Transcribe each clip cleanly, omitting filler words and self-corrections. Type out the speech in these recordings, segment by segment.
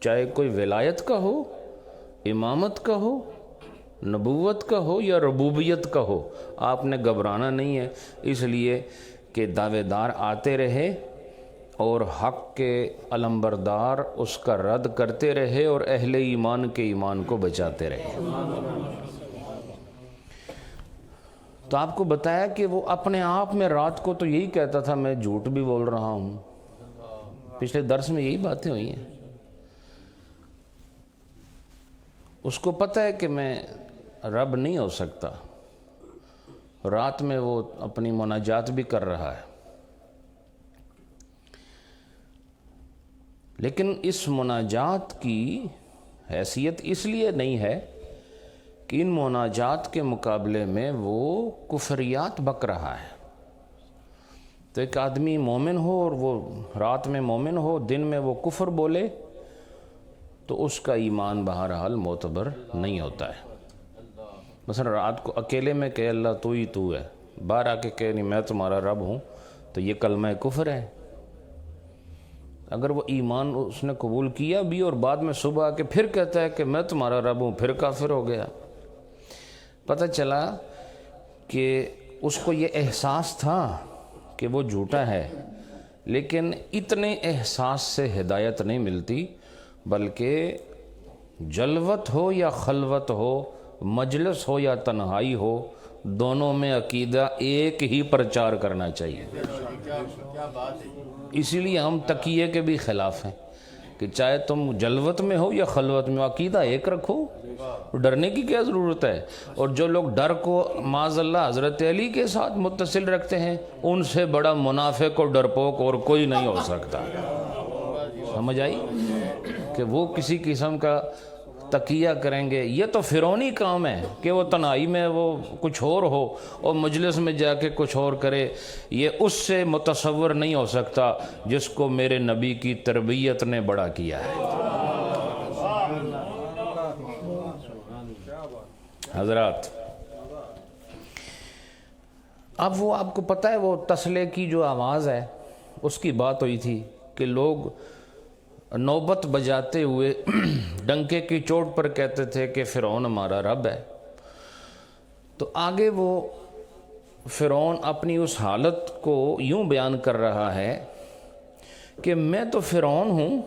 چاہے کوئی ولایت کا ہو، امامت کا ہو، نبوت کا ہو یا ربوبیت کا ہو، آپ نے گھبرانا نہیں ہے، اس لیے کہ دعوے دار آتے رہے اور حق کے علمبردار اس کا رد کرتے رہے اور اہل ایمان کے ایمان کو بچاتے رہے۔ تو آپ کو بتایا کہ وہ اپنے آپ میں رات کو تو یہی کہتا تھا میں جھوٹ بھی بول رہا ہوں، پچھلے درس میں یہی باتیں ہوئی ہیں۔ اس کو پتہ ہے کہ میں رب نہیں ہو سکتا، رات میں وہ اپنی مناجات بھی کر رہا ہے، لیکن اس مناجات کی حیثیت اس لیے نہیں ہے کہ ان مناجات کے مقابلے میں وہ کفریات بک رہا ہے۔ تو ایک آدمی مومن ہو اور وہ رات میں مومن ہو، دن میں وہ کفر بولے، تو اس کا ایمان بہرحال معتبر نہیں ہوتا ہے۔ مثلا رات کو اکیلے میں کہ اللہ تو ہی تو ہے، باہر آ کے کہ نہیں میں تمہارا رب ہوں، تو یہ کلمہ کفر ہے۔ اگر وہ ایمان اس نے قبول کیا بھی اور بعد میں صبح آ کے پھر کہتا ہے کہ میں تمہارا رب ہوں، پھر کافر ہو گیا۔ پتہ چلا کہ اس کو یہ احساس تھا کہ وہ جھوٹا ہے، لیکن اتنے احساس سے ہدایت نہیں ملتی، بلکہ جلوت ہو یا خلوت ہو، مجلس ہو یا تنہائی ہو، دونوں میں عقیدہ ایک ہی پرچار کرنا چاہیے۔ اسی لیے ہم تقیے کے بھی خلاف ہیں کہ چاہے تم جلوت میں ہو یا خلوت میں، عقیدہ ایک رکھو، ڈرنے کی کیا ضرورت ہے؟ اور جو لوگ ڈر کو معاذ اللہ حضرت علی کے ساتھ متصل رکھتے ہیں، ان سے بڑا منافق اور ڈرپوک اور کوئی نہیں ہو سکتا۔ سمجھ آئی کہ وہ کسی قسم کا تقیہ کریں گے؟ یہ تو فرعونی کام ہے کہ وہ تنہائی میں وہ کچھ اور ہو اور مجلس میں جا کے کچھ اور کرے۔ یہ اس سے متصور نہیں ہو سکتا جس کو میرے نبی کی تربیت نے بڑا کیا ہے۔ حضرات، اب وہ آپ کو پتہ ہے وہ تسلے کی جو آواز ہے اس کی بات ہوئی تھی کہ لوگ نوبت بجاتے ہوئے ڈنکے کی چوٹ پر کہتے تھے کہ فرعون ہمارا رب ہے۔ تو آگے وہ فرعون اپنی اس حالت کو یوں بیان کر رہا ہے کہ میں تو فرعون ہوں،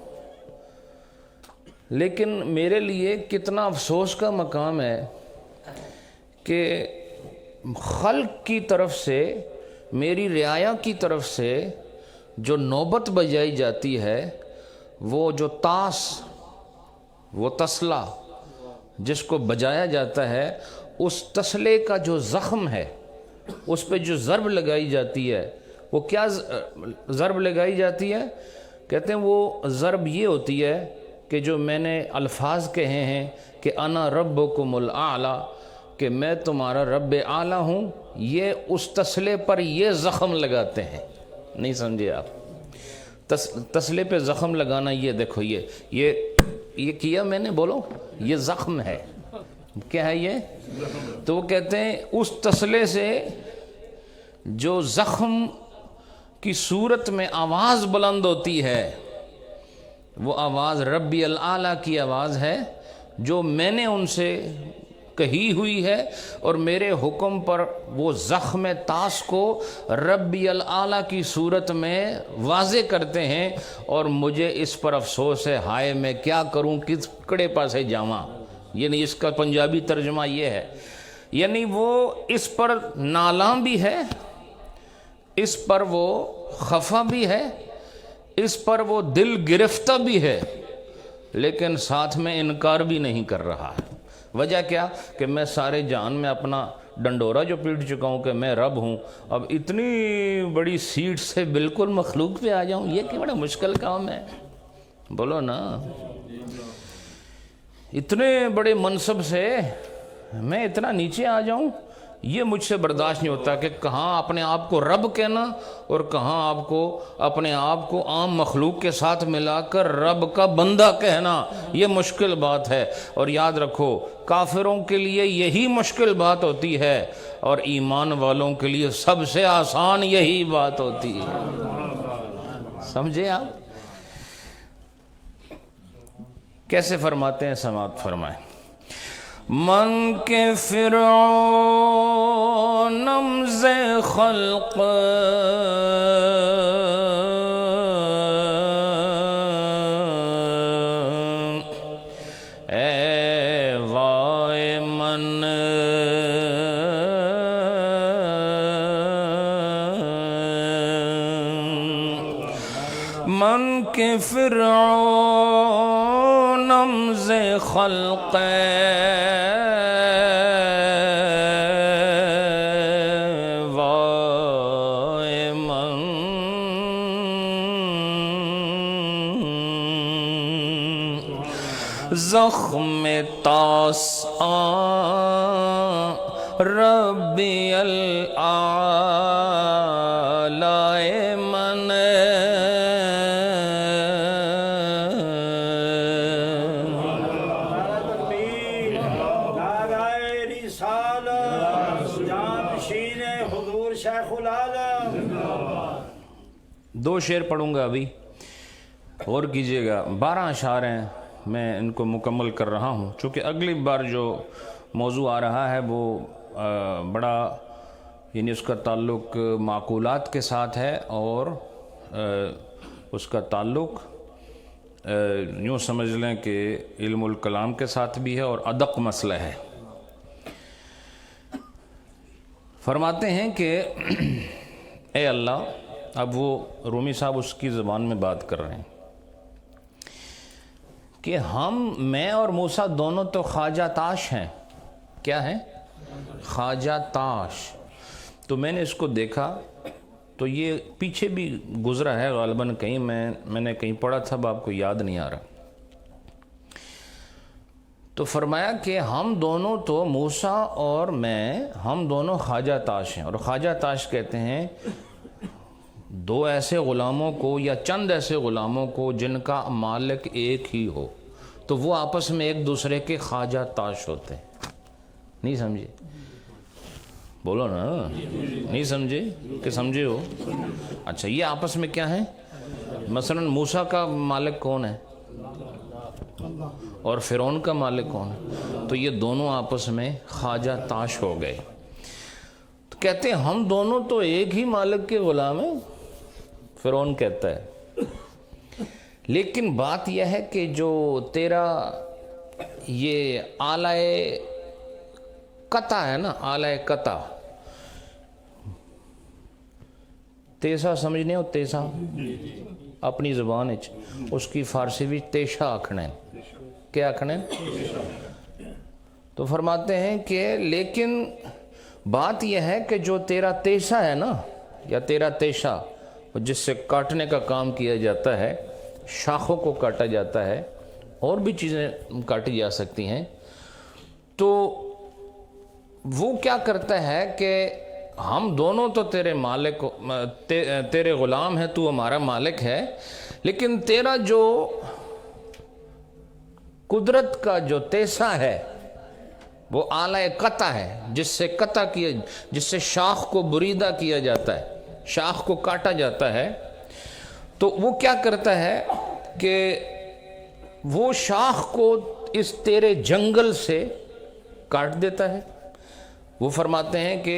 لیکن میرے لیے کتنا افسوس کا مقام ہے کہ خلق کی طرف سے، میری رعایا کی طرف سے جو نوبت بجائی جاتی ہے، وہ جو طاس، وہ تسلہ جس کو بجایا جاتا ہے، اس تسلے کا جو زخم ہے، اس پہ جو ضرب لگائی جاتی ہے، وہ کیا ضرب لگائی جاتی ہے؟ کہتے ہیں وہ ضرب یہ ہوتی ہے کہ جو میں نے الفاظ کہے ہیں کہ انا ربکم الاعلی، کہ میں تمہارا رب اعلیٰ ہوں، یہ اس تسلے پر یہ زخم لگاتے ہیں۔ نہیں سمجھے آپ؟ تسلے پہ زخم لگانا، یہ دیکھو یہ کیا میں نے، بولو یہ زخم ہے۔ کیا ہے یہ؟ تو وہ کہتے ہیں اس تسلے سے جو زخم کی صورت میں آواز بلند ہوتی ہے، وہ آواز ربی الاعلیٰ کی آواز ہے جو میں نے ان سے کہی ہوئی ہے، اور میرے حکم پر وہ زخم طاس کو ربی الاعلیٰ کی صورت میں واضح کرتے ہیں، اور مجھے اس پر افسوس ہے، ہائے میں کیا کروں، کس کڑے پاسے جاواں۔ یعنی اس کا پنجابی ترجمہ یہ ہے، یعنی وہ اس پر نالاں بھی ہے، اس پر وہ خفا بھی ہے، اس پر وہ دل گرفتہ بھی ہے، لیکن ساتھ میں انکار بھی نہیں کر رہا ہے۔ وجہ کیا؟ کہ میں سارے جہان میں اپنا ڈنڈورا جو پیٹ چکا ہوں کہ میں رب ہوں، اب اتنی بڑی سیٹ سے بالکل مخلوق پہ آ جاؤں، یہ کہ بڑا مشکل کام ہے، بولو نا۔ اتنے بڑے منصب سے میں اتنا نیچے آ جاؤں، یہ مجھ سے برداشت نہیں ہوتا کہ کہاں اپنے آپ کو رب کہنا اور کہاں آپ کو اپنے آپ کو عام مخلوق کے ساتھ ملا کر رب کا بندہ کہنا، یہ مشکل بات ہے۔ اور یاد رکھو کافروں کے لیے یہی مشکل بات ہوتی ہے، اور ایمان والوں کے لیے سب سے آسان یہی بات ہوتی ہے۔ سمجھے آپ؟ کیسے فرماتے ہیں؟ سماعت فرمائیں۔ من کے فرعون نمز خلق اے وائے من من کے فرعون نمز خلق وائے من زخم تاس ربی العالی من دو شعر پڑھوں گا ابھی، اور کیجئے گا۔ 12 اشعار ہیں، میں ان کو مکمل کر رہا ہوں چونکہ اگلی بار جو موضوع آ رہا ہے وہ بڑا یعنی اس کا تعلق معقولات کے ساتھ ہے، اور اس کا تعلق یوں سمجھ لیں کہ علم الکلام کے ساتھ بھی ہے اور ادق مسئلہ ہے۔ فرماتے ہیں کہ اے اللہ، اب وہ رومی صاحب اس کی زبان میں بات کر رہے ہیں کہ میں اور موسیٰ دونوں تو خواجہ تاش ہیں۔ کیا ہیں؟ خواجہ تاش۔ تو میں نے اس کو دیکھا تو یہ پیچھے بھی گزرا ہے غالباً کہیں، میں نے کہیں پڑھا تھا، اب آپ کو یاد نہیں آ رہا۔ تو فرمایا کہ ہم دونوں تو موسیٰ اور میں، ہم دونوں خواجہ تاش ہیں، اور خواجہ تاش کہتے ہیں دو ایسے غلاموں کو یا چند ایسے غلاموں کو جن کا مالک ایک ہی ہو، تو وہ آپس میں ایک دوسرے کے خواجہ تاش ہوتے ہیں۔ نہیں سمجھے؟ بولو نا، نہیں سمجھے کہ سمجھے ہو؟ اچھا، یہ آپس میں کیا ہیں؟ مثلا موسیٰ کا مالک کون ہے اور فرعون کا مالک کون ہے؟ تو یہ دونوں آپس میں خواجہ تاش ہو گئے۔ تو کہتے ہیں ہم دونوں تو ایک ہی مالک کے غلام ہیں، فرعون کہتا ہے، لیکن بات یہ ہے کہ جو تیرا یہ آلائے قطع ہے نا، آلائے قطع، تیسا سمجھنے ہو؟ تیسا اپنی زبان اس کی فارسی بھی تیشا آکھنا ہے۔ کیا آکھنا ہے؟ تو فرماتے ہیں کہ لیکن بات یہ ہے کہ جو تیرا تیسا ہے نا، یا تیرا تیشا، جس سے کاٹنے کا کام کیا جاتا ہے، شاخوں کو کاٹا جاتا ہے، اور بھی چیزیں کاٹی جا سکتی ہیں، تو وہ کیا کرتا ہے کہ ہم دونوں تو تیرے مالک، تیرے غلام ہیں، تو ہمارا مالک ہے، لیکن تیرا جو قدرت کا جو تیسا ہے وہ آلائے قطع ہے، جس سے قطع کیا، جس سے شاخ کو بریدہ کیا جاتا ہے، شاخ کو کاٹا جاتا ہے۔ تو وہ کیا کرتا ہے کہ وہ شاخ کو اس تیرے جنگل سے کاٹ دیتا ہے۔ وہ فرماتے ہیں کہ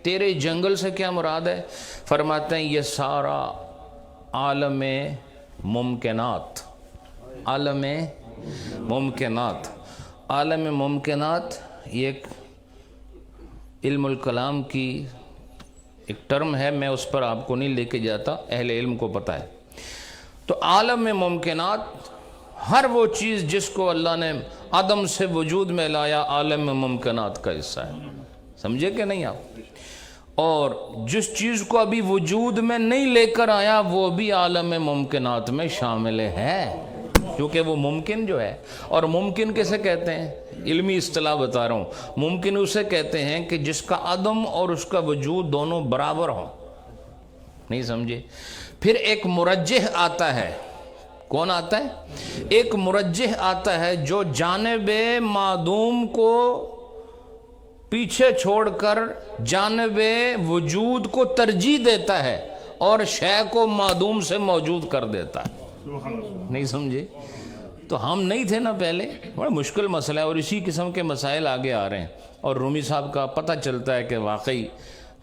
تیرے جنگل سے کیا مراد ہے؟ فرماتے ہیں یہ سارا عالم ممکنات، عالم ممکنات، عالم ممکنات یہ ایک علم الکلام کی ایک ٹرم ہے، میں اس پر آپ کو نہیں لے کے جاتا، اہل علم کو پتہ ہے۔ تو عالم ممکنات ہر وہ چیز جس کو اللہ نے عدم سے وجود میں لایا، عالم ممکنات کا حصہ ہے۔ سمجھے کہ نہیں آپ؟ اور جس چیز کو ابھی وجود میں نہیں لے کر آیا وہ بھی عالم ممکنات میں شامل ہے، کیونکہ وہ ممکن جو ہے، اور ممکن کیسے کہتے ہیں؟ علمی اصطلاح بتا رہا ہوں، ممکن اسے کہتے ہیں کہ جس کا عدم اور اس کا وجود دونوں برابر ہوں۔ نہیں سمجھے؟ پھر ایک مرجح آتا ہے۔ کون آتا ہے؟ ایک مرجح آتا ہے جو جانب معدوم کو پیچھے چھوڑ کر جانب وجود کو ترجیح دیتا ہے اور شے کو معدوم سے موجود کر دیتا ہے۔ نہیں سمجھے؟ تو تو ہم نہیں تھے نا پہلے. بڑا مشکل مسئلہ ہے اور اسی قسم کے مسائل آگے آ رہے ہیں. اور رومی صاحب کا پتہ چلتا ہے کہ واقعی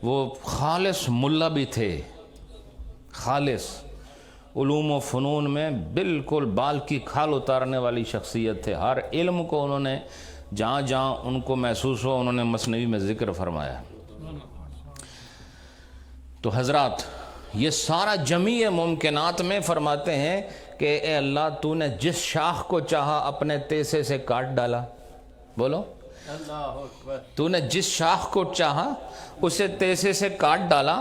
وہ خالص ملا بھی تھے, خالص علوم و فنون میں بالکل بال کی کھال اتارنے والی شخصیت تھے. ہر علم کو انہوں نے جہاں جہاں ان کو محسوس ہوا انہوں نے مثنوی میں ذکر فرمایا. تو حضرات یہ سارا جمیع ممکنات میں فرماتے ہیں کہ اے اللہ تو نے جس شاخ کو چاہا اپنے تیسے سے کاٹ ڈالا. بولو, تو نے جس شاخ کو چاہا اسے تیسے سے کاٹ ڈالا,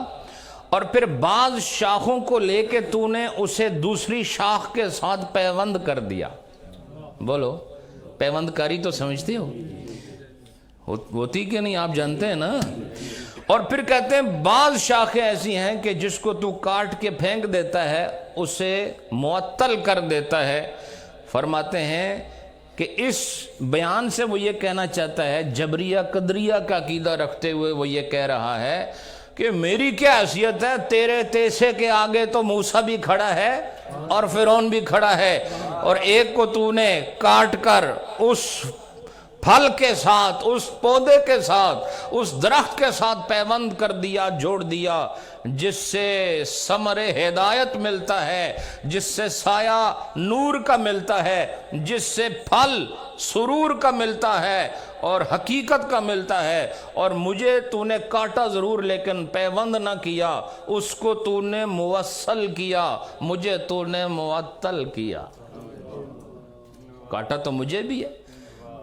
اور پھر بعض شاخوں کو لے کے تو نے اسے دوسری شاخ کے ساتھ پیوند کر دیا. بولو, پیوند کاری تو سمجھتے ہو ہوتی کہ نہیں, آپ جانتے ہیں نا. اور پھر کہتے ہیں بعض شاخیں ایسی ہیں کہ جس کو تو کاٹ کے پھینک دیتا ہے اسے معطل کر دیتا ہے. فرماتے ہیں کہ اس بیان سے وہ یہ کہنا چاہتا ہے, جبریہ قدریہ کا عقیدہ رکھتے ہوئے وہ یہ کہہ رہا ہے کہ میری کیا حیثیت ہے, تیرے تیسے کے آگے تو موسیٰ بھی کھڑا ہے اور فرعون بھی کھڑا ہے, اور ایک کو تو نے کاٹ کر اس پھل کے ساتھ, اس پودے کے ساتھ, اس درخت کے ساتھ پیوند کر دیا, جوڑ دیا, جس سے ثمر ہدایت ملتا ہے, جس سے سایہ نور کا ملتا ہے, جس سے پھل سرور کا ملتا ہے اور حقیقت کا ملتا ہے. اور مجھے تو نے کاٹا ضرور لیکن پیوند نہ کیا, اس کو تو نے موصل کیا, مجھے تو نے معطل کیا. کاٹا تو مجھے بھی ہے,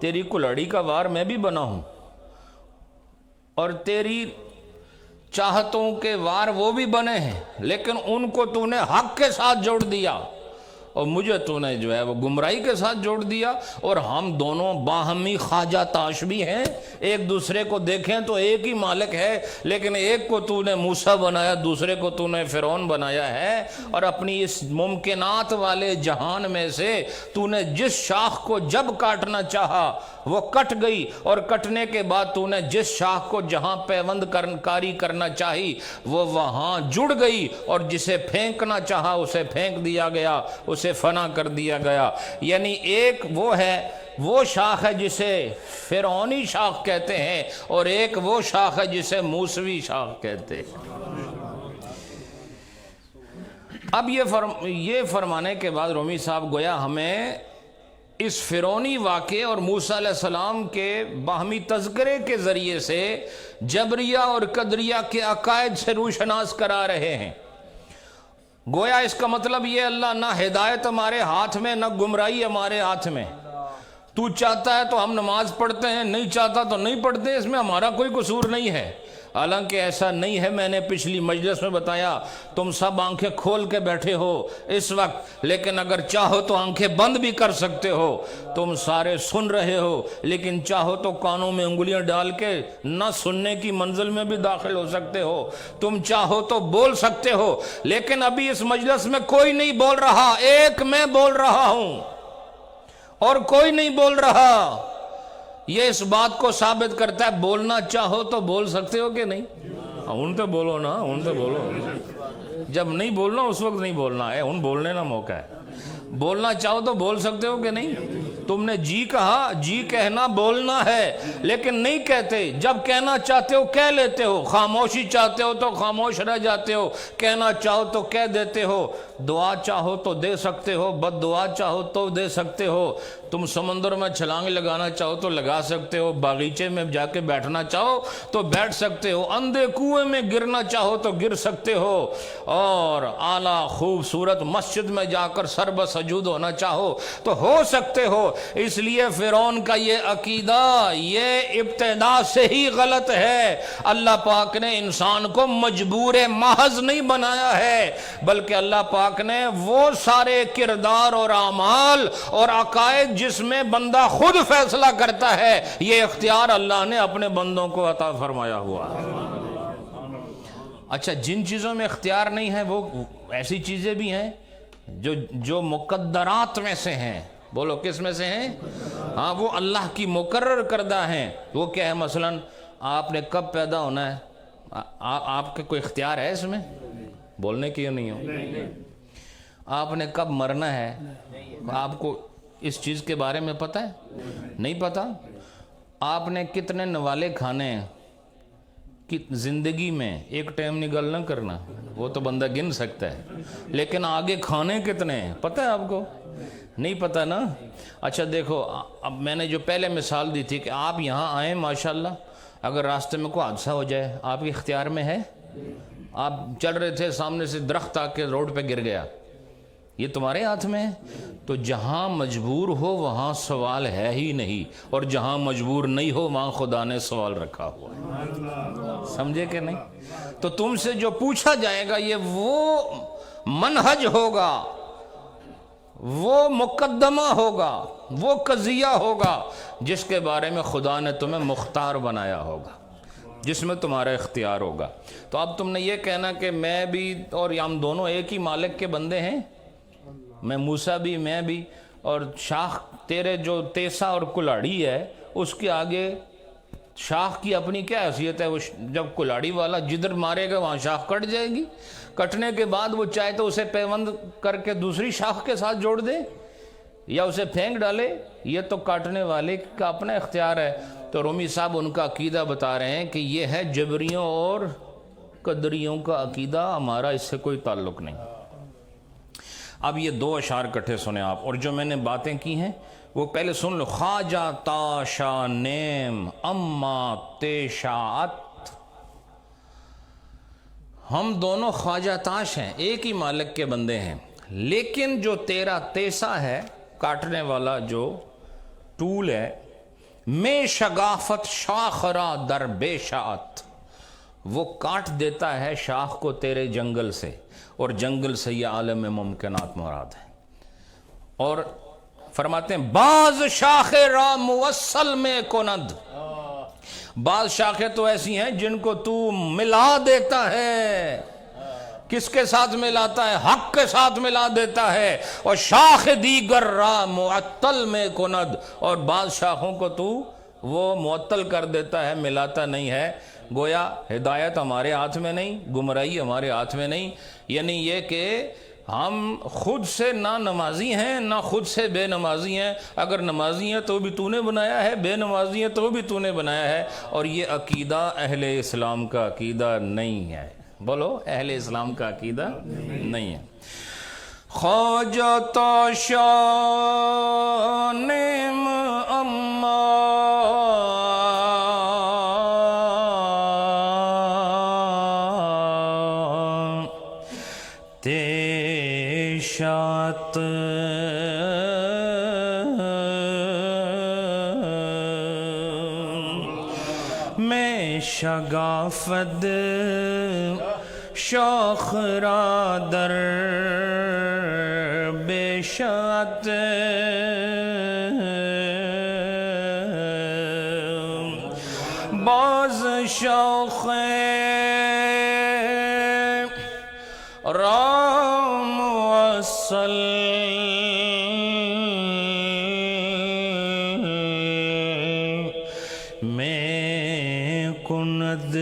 تیری کلہڑی کا وار میں بھی بنا ہوں, اور تیری چاہتوں کے وار وہ بھی بنے ہیں, لیکن ان کو تو نے حق کے ساتھ جوڑ دیا اور مجھے تو نے جو ہے وہ گمراہی کے ساتھ جوڑ دیا. اور ہم دونوں باہمی خواجہ تاش بھی ہیں, ایک دوسرے کو دیکھیں تو ایک ہی مالک ہے, لیکن ایک کو تو نے موسیٰ بنایا, دوسرے کو تو نے فرعون بنایا ہے. اور اپنی اس ممکنات والے جہان میں سے تو نے جس شاخ کو جب کاٹنا چاہا وہ کٹ گئی, اور کٹنے کے بعد تو نے جس شاخ کو جہاں پیوند کاری کرنا چاہی وہ وہاں جڑ گئی, اور جسے پھینکنا چاہا اسے پھینک دیا گیا, اسے فنا کر دیا گیا. یعنی ایک وہ ہے, وہ شاخ ہے جسے فرعونی شاخ کہتے ہیں, اور ایک وہ شاخ ہے جسے موسوی شاخ کہتے ہیں. اب یہ فرمانے کے بعد رومی صاحب گویا ہمیں اس فرعونی واقعے اور موسیٰ علیہ السلام کے باہمی تذکرے کے ذریعے سے جبریہ اور قدریہ کے عقائد سے روشناس کرا رہے ہیں. گویا اس کا مطلب یہ, اللہ نہ ہدایت ہمارے ہاتھ میں, نہ گمراہی ہمارے ہاتھ میں. تو چاہتا ہے تو ہم نماز پڑھتے ہیں, نہیں چاہتا تو نہیں پڑھتے, اس میں ہمارا کوئی قصور نہیں ہے. حالانکہ ایسا نہیں ہے, میں نے پچھلی مجلس میں بتایا تم سب آنکھیں کھول کے بیٹھے ہو اس وقت, لیکن اگر چاہو تو آنکھیں بند بھی کر سکتے ہو. تم سارے سن رہے ہو, لیکن چاہو تو کانوں میں انگلیاں ڈال کے نہ سننے کی منزل میں بھی داخل ہو سکتے ہو. تم چاہو تو بول سکتے ہو, لیکن ابھی اس مجلس میں کوئی نہیں بول رہا, ایک میں بول رہا ہوں اور کوئی نہیں بول رہا. یہ اس بات کو ثابت کرتا ہے بولنا چاہو تو بول سکتے ہو کہ نہیں. ان تو بولو نا, ان تو بولو. جب نہیں بولنا اس وقت نہیں بولنا ہے, ان بولنے کا موقع ہے. بولنا چاہو تو بول سکتے ہو کہ نہیں. تم نے جی کہا, جی کہنا بولنا ہے, لیکن نہیں کہتے. جب کہنا چاہتے ہو کہہ لیتے ہو, خاموشی چاہتے ہو تو خاموش رہ جاتے ہو, کہنا چاہو تو کہہ دیتے ہو. دعا چاہو تو دے سکتے ہو, بد دعا چاہو تو دے سکتے ہو. تم سمندر میں چھلانگ لگانا چاہو تو لگا سکتے ہو, باغیچے میں جا کے بیٹھنا چاہو تو بیٹھ سکتے ہو, اندھے کنویں میں گرنا چاہو تو گر سکتے ہو, اور اعلیٰ خوبصورت مسجد میں جا کر سر بسجود ہونا چاہو تو ہو سکتے ہو. اس لیے فرعون کا یہ عقیدہ یہ ابتدا سے ہی غلط ہے. اللہ پاک نے انسان کو مجبور محض نہیں بنایا ہے, بلکہ اللہ پاک نے وہ سارے کردار اور اعمال اور عقائد جس میں بندہ خود فیصلہ کرتا ہے, یہ اختیار اللہ نے اپنے بندوں کو عطا فرمایا ہوا ہے. اچھا, جن چیزوں میں اختیار نہیں ہے وہ ایسی چیزیں بھی ہیں جو مقدرات میں سے ہیں. بولو کس میں سے ہیں؟ ہاں, وہ اللہ کی مقرر کردہ ہیں. وہ کیا ہے؟ مثلا آپ نے کب پیدا ہونا ہے, آپ کا کوئی اختیار ہے اس میں؟ بولنے کی نہیں ہو. آپ نے کب مرنا ہے, آپ کو اس چیز کے بارے میں پتہ ہے؟ نہیں پتہ؟ آپ نے کتنے نوالے کھانے ہیں کہ زندگی میں ایک ٹائم نگل نہ کرنا، وہ تو بندہ گن سکتا ہے، لیکن آگے کھانے کتنے ہیں پتہ ہے آپ کو؟ نہیں پتہ نا؟ اچھا دیکھو، اب میں نے جو پہلے مثال دی تھی کہ آپ یہاں آئیں ماشاءاللہ، اگر راستے میں کوئی حادثہ ہو جائے آپ کے اختیار میں ہے؟ آپ چل رہے تھے، سامنے سے درخت آ کے روڈ پہ گر گیا، یہ تمہارے ہاتھ میں ہے؟ تو جہاں مجبور ہو وہاں سوال ہے ہی نہیں، اور جہاں مجبور نہیں ہو وہاں خدا نے سوال رکھا ہوا ہے، سمجھے کہ نہیں؟ تو تم سے جو پوچھا جائے گا یہ وہ منہج ہوگا، وہ مقدمہ ہوگا، وہ قضیہ ہوگا جس کے بارے میں خدا نے تمہیں مختار بنایا ہوگا، جس میں تمہارا اختیار ہوگا۔ تو اب تم نے یہ کہنا کہ میں بھی اور ہم دونوں ایک ہی مالک کے بندے ہیں، میں موسیٰ بھی میں بھی، اور شاخ تیرے جو تیسا اور کلاڑی ہے اس کے آگے شاخ کی اپنی کیا حیثیت ہے؟ وہ جب کلاڑی والا جدھر مارے گا وہاں شاخ کٹ جائے گی، کٹنے کے بعد وہ چاہے تو اسے پیوند کر کے دوسری شاخ کے ساتھ جوڑ دے یا اسے پھینک ڈالے، یہ تو کاٹنے والے کا اپنا اختیار ہے۔ تو رومی صاحب ان کا عقیدہ بتا رہے ہیں کہ یہ ہے جبریوں اور قدریوں کا عقیدہ، ہمارا اس سے کوئی تعلق نہیں۔ اب یہ دو اشعار کٹھے سنیں آپ، اور جو میں نے باتیں کی ہیں وہ پہلے سن لو۔ خواجہ تاشا نیم اما تیشاعت، ہم دونوں خواجہ تاش ہیں، ایک ہی مالک کے بندے ہیں، لیکن جو تیرا تیسا ہے، کاٹنے والا جو ٹول ہے، میں شگافت شاخرا در بے شاعت، وہ کاٹ دیتا ہے شاخ کو تیرے جنگل سے، اور جنگل سے یہ عالم ممکنات مراد ہے۔ اور فرماتے ہیں بعض شاخ را موصل میں کند، بعض شاخیں تو ایسی ہیں جن کو تو ملا دیتا ہے، کس کے ساتھ ملاتا ہے؟ حق کے ساتھ ملا دیتا ہے۔ اور شاخ دیگر را معطل میں کند، اور بعض شاخوں کو تو وہ معطل کر دیتا ہے، ملاتا نہیں ہے۔ گویا ہدایت ہمارے ہاتھ میں نہیں، گمراہی ہمارے ہاتھ میں نہیں، یعنی یہ کہ ہم خود سے نہ نمازی ہیں نہ خود سے بے نمازی ہیں، اگر نمازی ہیں تو بھی تو نے بنایا ہے، بے نمازی ہیں تو بھی تو نے بنایا ہے، اور یہ عقیدہ اہل اسلام کا عقیدہ نہیں ہے۔ بولو، اہل اسلام کا عقیدہ نہیں ہے۔ خواجہ تاشا نیم اما تیشات، میں شگافت شاخ را در بے شاعت، بعض شاخ رام وصل میں کند،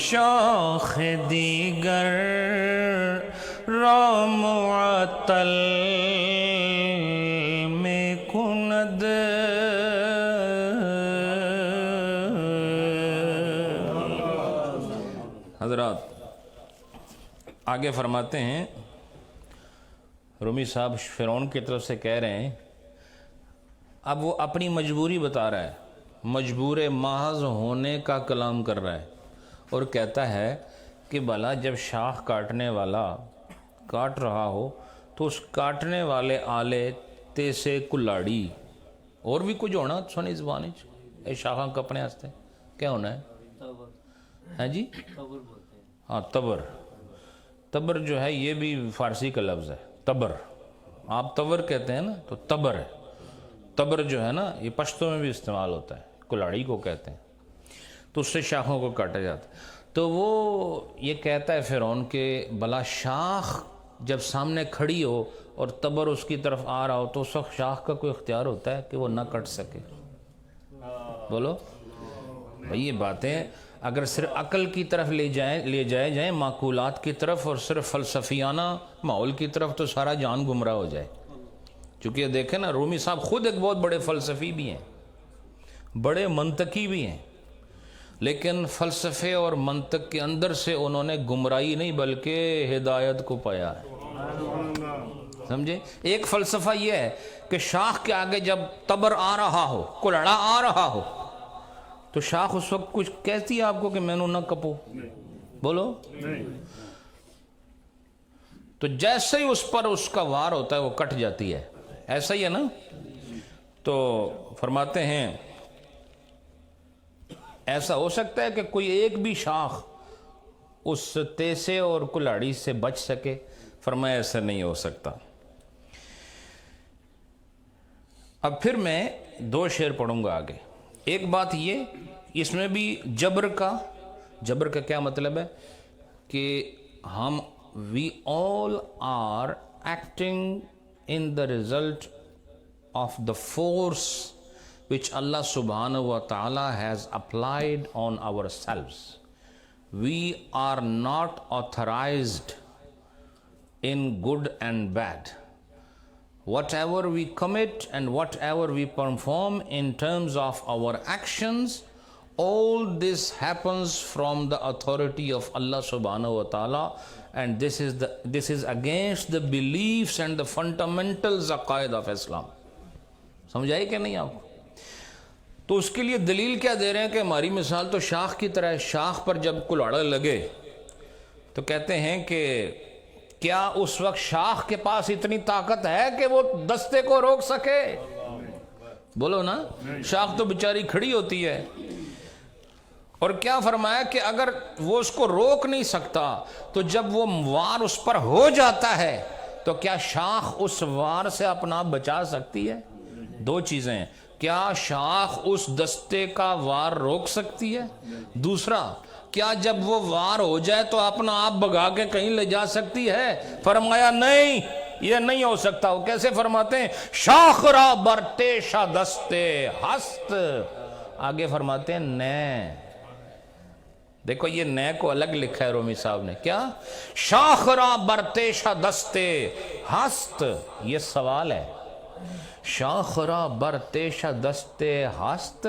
شاخ دیگر را معطل میں کند۔ حضرات آگے فرماتے ہیں، رومی صاحب فرعون کی طرف سے کہہ رہے ہیں، اب وہ اپنی مجبوری بتا رہا ہے، مجبور محض ہونے کا کلام کر رہا ہے، اور کہتا ہے کہ بھلا جب شاخ کاٹنے والا کاٹ رہا ہو تو اس کاٹنے والے آلے تیسے کلاڑی اور بھی کچھ ہونا سونی زبان اے شاخاں کپنے ہستے کیا ہونا ہے؟ ہاں جی، ہاں تبر۔ تبر جو ہے یہ بھی فارسی کا لفظ ہے، تبر، آپ تبر کہتے ہیں نا، تو تبر ہے۔ تبر جو ہے نا یہ پشتوں میں بھی استعمال ہوتا ہے، کلاڑی کو کہتے ہیں، تو اس سے شاخوں کو کاٹا جاتا ہے۔ تو وہ یہ کہتا ہے فرعون کہ بلا شاخ جب سامنے کھڑی ہو اور تبر اس کی طرف آ رہا ہو تو اس وقت شاخ کا کوئی اختیار ہوتا ہے کہ وہ نہ کٹ سکے؟ بولو بھئی، یہ باتیں اگر صرف عقل کی طرف لے جائیں معقولات کی طرف اور صرف فلسفیانہ ماحول کی طرف تو سارا جان گمراہ ہو جائے. چونکہ دیکھیں نا رومی صاحب خود ایک بہت بڑے فلسفی بھی ہیں، بڑے منطقی بھی ہیں، لیکن فلسفے اور منطق کے اندر سے انہوں نے گمراہی نہیں بلکہ ہدایت کو پایا ہے. سمجھے؟ ایک فلسفہ یہ ہے کہ شاخ کے آگے جب تبر آ رہا ہو، کلڑا آ رہا ہو، تو شاخ اس وقت کچھ کہتی ہے آپ کو کہ میں نو نہ کپو، بولو. تو جیسے ہی اس پر اس کا وار ہوتا ہے وہ کٹ جاتی ہے. ایسا ہی ہے نا. تو فرماتے ہیں ایسا ہو سکتا ہے کہ کوئی ایک بھی شاخ اس تیسے اور کلاڑی سے بچ سکے؟ فرمایا ایسا نہیں ہو سکتا. اب پھر میں 2 شعر پڑھوں گا آگے. ایک بات یہ، اس میں بھی جبر کا کیا مطلب ہے کہ ہم we all are acting in the result of the force which Allah subhanahu wa ta'ala has applied on ourselves. We are not authorized in good and bad. Whatever we commit and whatever we perform in terms of our actions, all this happens from the authority of Allah subhanahu wa ta'ala, and this is against the beliefs and the fundamental aqaid of Islam. سمجھائی کہ نہیں آپ کو؟ تو اس کے لیے دلیل کیا دے رہے ہیں کہ ہماری مثال تو شاخ کی طرح ہے. شاخ پر جب کلاڑا لگے تو کہتے ہیں کہ کیا اس وقت شاخ کے پاس اتنی طاقت ہے کہ وہ دستے کو روک سکے؟ بولو نا. شاخ تو بیچاری کھڑی ہوتی ہے. اور کیا فرمایا کہ اگر وہ اس کو روک نہیں سکتا تو جب وہ وار اس پر ہو جاتا ہے تو کیا شاخ اس وار سے اپنا آپ بچا سکتی ہے؟ 2 چیزیں ہیں. کیا شاخ اس دستے کا وار روک سکتی ہے؟ دوسرا، کیا جب وہ وار ہو جائے تو اپنا آپ بگا کے کہیں لے جا سکتی ہے؟ فرمایا نہیں، یہ نہیں ہو سکتا. وہ کیسے فرماتے ہیں؟ شاخ را برتیشا دستے ہست. آگے فرماتے ہیں نے. دیکھو یہ نئے کو الگ لکھا ہے رومی صاحب نے. کیا؟ شاخ را برتیشا دستے ہست. یہ سوال ہے. شاخ را برتیشا دستے ہست.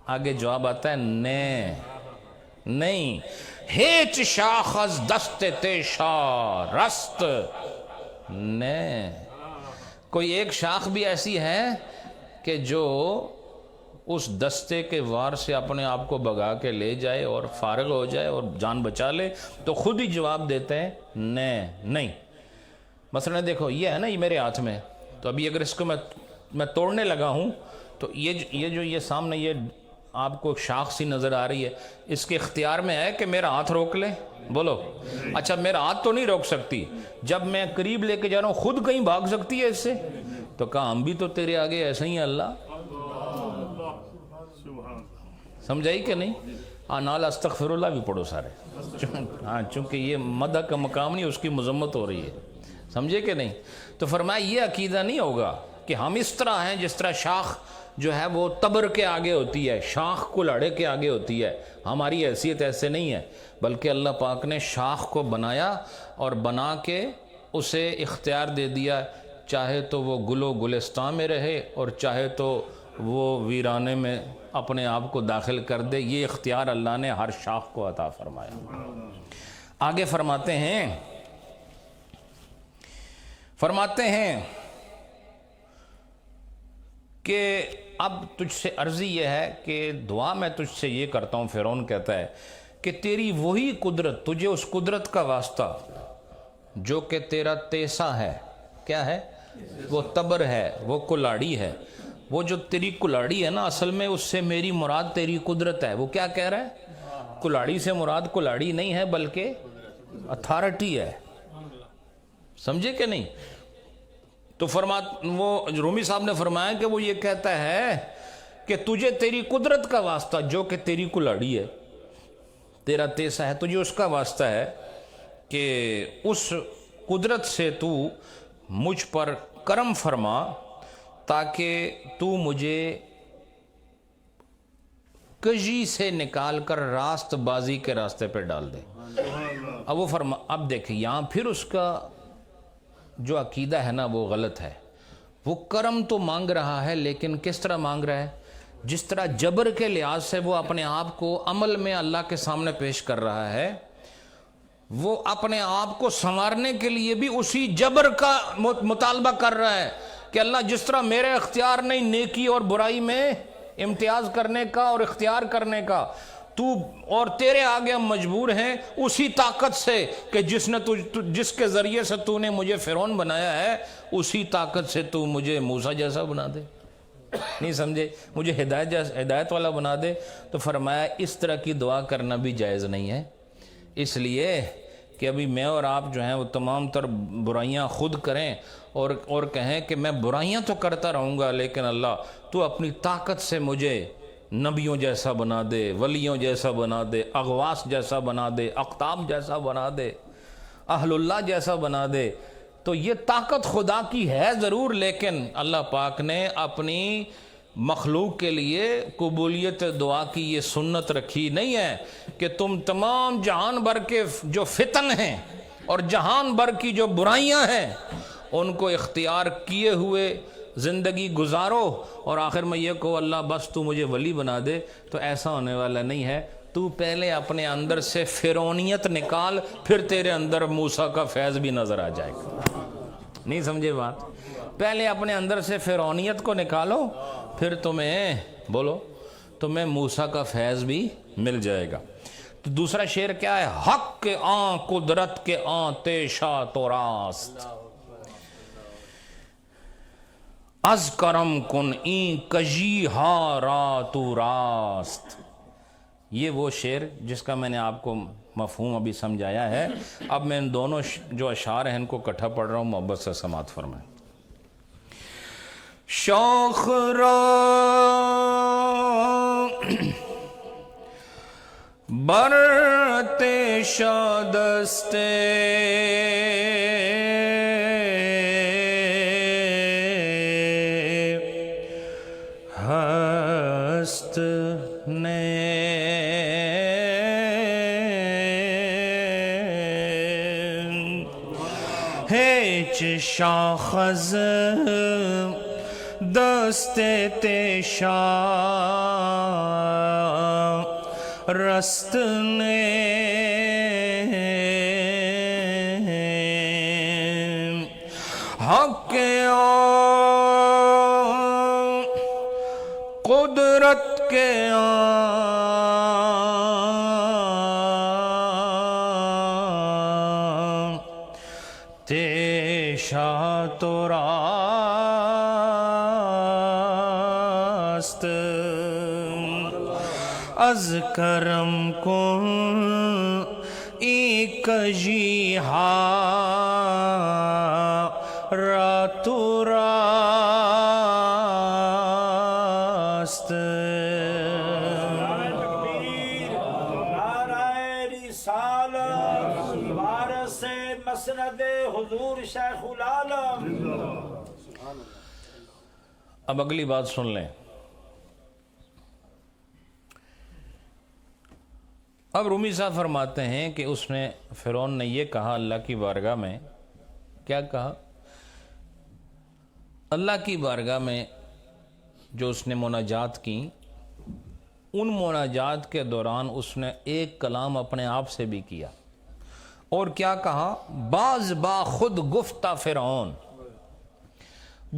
آگے جواب آتا ہے نئے نہیں. ہیچ شاخز دست تیشا رست. نئے. کوئی ایک شاخ بھی ایسی ہے کہ جو اس دستے کے وار سے اپنے آپ کو بگا کے لے جائے اور فارغ ہو جائے اور جان بچا لے؟ تو خود ہی جواب دیتے ہیں نہیں. مثلا دیکھو یہ ہے نا، یہ میرے ہاتھ میں، تو ابھی اگر اس کو میں توڑنے لگا ہوں تو یہ سامنے یہ آپ کو شاخ سی نظر آ رہی ہے، اس کے اختیار میں ہے کہ میرا ہاتھ روک لے؟ بولو. اچھا میرا ہاتھ تو نہیں روک سکتی. جب میں قریب لے کے جا رہا ہوں خود کہیں بھاگ سکتی ہے اس سے؟ تو کہا ہم بھی تو تیرے آگے ایسے ہی ہیں اللہ. سمجھائی کہ نہیں؟ نال استغفر اللہ بھی پڑھو سارے. ہاں چونکہ یہ مدح کا مقام نہیں، اس کی مذمت ہو رہی ہے. سمجھے کہ نہیں؟ تو فرمایا یہ عقیدہ نہیں ہوگا کہ ہم اس طرح ہیں جس طرح شاخ جو ہے وہ تبر کے آگے ہوتی ہے، شاخ کلاڑے کے آگے ہوتی ہے. ہماری حیثیت ایسے نہیں ہے، بلکہ اللہ پاک نے شاخ کو بنایا اور بنا کے اسے اختیار دے دیا، چاہے تو وہ گل و گلستان میں رہے اور چاہے تو وہ ویرانے میں اپنے آپ کو داخل کر دے. یہ اختیار اللہ نے ہر شاخ کو عطا فرمایا. آگے فرماتے ہیں کہ اب تجھ سے عرضی یہ ہے کہ دعا میں تجھ سے یہ کرتا ہوں. فرعون کہتا ہے کہ تیری وہی قدرت، تجھے اس قدرت کا واسطہ جو کہ تیرا تیسا ہے. کیا ہے؟ وہ تبر ہے، وہ کلاڑی ہے. وہ جو تیری کلاڑی ہے نا، اصل میں اس سے میری مراد تیری قدرت ہے. وہ کیا کہہ رہا ہے؟ کلاڑی سے مراد کلاڑی نہیں ہے بلکہ اتھارٹی ہے. سمجھے کہ نہیں؟ تو وہ رومی صاحب نے فرمایا کہ وہ یہ کہتا ہے کہ تجھے تیری قدرت کا واسطہ جو کہ تیری کلاڑی ہے، تیرا تیسا ہے، تجھے اس کا واسطہ ہے کہ اس قدرت سے تو مجھ پر کرم فرما تاکہ تو مجھے کجی سے نکال کر راست بازی کے راستے پہ ڈال دے۔ اب وہ اب دیکھیں یہاں پھر اس کا جو عقیدہ ہے نا وہ غلط ہے۔ وہ کرم تو مانگ رہا ہے لیکن کس طرح مانگ رہا ہے؟ جس طرح جبر کے لحاظ سے وہ اپنے آپ کو عمل میں اللہ کے سامنے پیش کر رہا ہے، وہ اپنے آپ کو سنوارنے کے لیے بھی اسی جبر کا مطالبہ کر رہا ہے کہ اللہ جس طرح میرے اختیار نہیں نیکی اور برائی میں امتیاز کرنے کا اور اختیار کرنے کا، تو اور تیرے آگے ہم مجبور ہیں اسی طاقت سے کہ جس کے ذریعے سے تو نے مجھے فرعون بنایا ہے، اسی طاقت سے تو مجھے موسیٰ جیسا بنا دے۔ نہیں سمجھے؟ مجھے ہدایت والا بنا دے۔ تو فرمایا اس طرح کی دعا کرنا بھی جائز نہیں ہے، اس لیے کہ ابھی میں اور آپ جو ہیں وہ تمام تر برائیاں خود کریں اور کہیں کہ میں برائیاں تو کرتا رہوں گا لیکن اللہ تو اپنی طاقت سے مجھے نبیوں جیسا بنا دے، ولیوں جیسا بنا دے، اغواس جیسا بنا دے، اقطاب جیسا بنا دے، اہل اللہ جیسا بنا دے۔ تو یہ طاقت خدا کی ہے ضرور، لیکن اللہ پاک نے اپنی مخلوق کے لیے قبولیت دعا کی یہ سنت رکھی نہیں ہے کہ تم تمام جہان بھر کے جو فتن ہیں اور جہان بھر کی جو برائیاں ہیں ان کو اختیار کیے ہوئے زندگی گزارو اور آخر میں یہ کہو اللہ بس تو مجھے ولی بنا دے۔ تو ایسا ہونے والا نہیں ہے۔ تو پہلے اپنے اندر سے فرعونیت نکال، پھر تیرے اندر موسیٰ کا فیض بھی نظر آ جائے گا۔ نہیں سمجھے بات؟ پہلے اپنے اندر سے فرعونیت کو نکالو، پھر تمہیں موسیٰ کا فیض بھی مل جائے گا۔ تو دوسرا شعر کیا ہے؟ حق کے آن قدرت کے آن تیشا تو راست، از کرم کن این کجی ہا را تو راست۔ یہ وہ شعر جس کا میں نے آپ کو مفہوم ابھی سمجھایا ہے۔ اب میں ان دونوں جو اشعار ہیں ان کو اکٹھا پڑھ رہا ہوں، محبت سے سماعت فرمائیں۔ شوخ را برتے شادستے ہست نے ہیچ شاخز دستے تیشا رست نے حق آن قدرت کے آن تیشا تو راست، از کرم کن ای کجی ہا را تو راست۔ وارث مسند حضور شیخ العالم۔ اب اگلی بات سن لیں۔ اب رومی صاحب فرماتے ہیں کہ اس نے فرعون نے یہ کہا اللہ کی بارگاہ میں، کیا کہا؟ اللہ کی بارگاہ میں جو اس نے مناجات کی، ان مناجات کے دوران اس نے ایک کلام اپنے آپ سے بھی کیا، اور کیا کہا؟ باز با خود گفتہ فرعون۔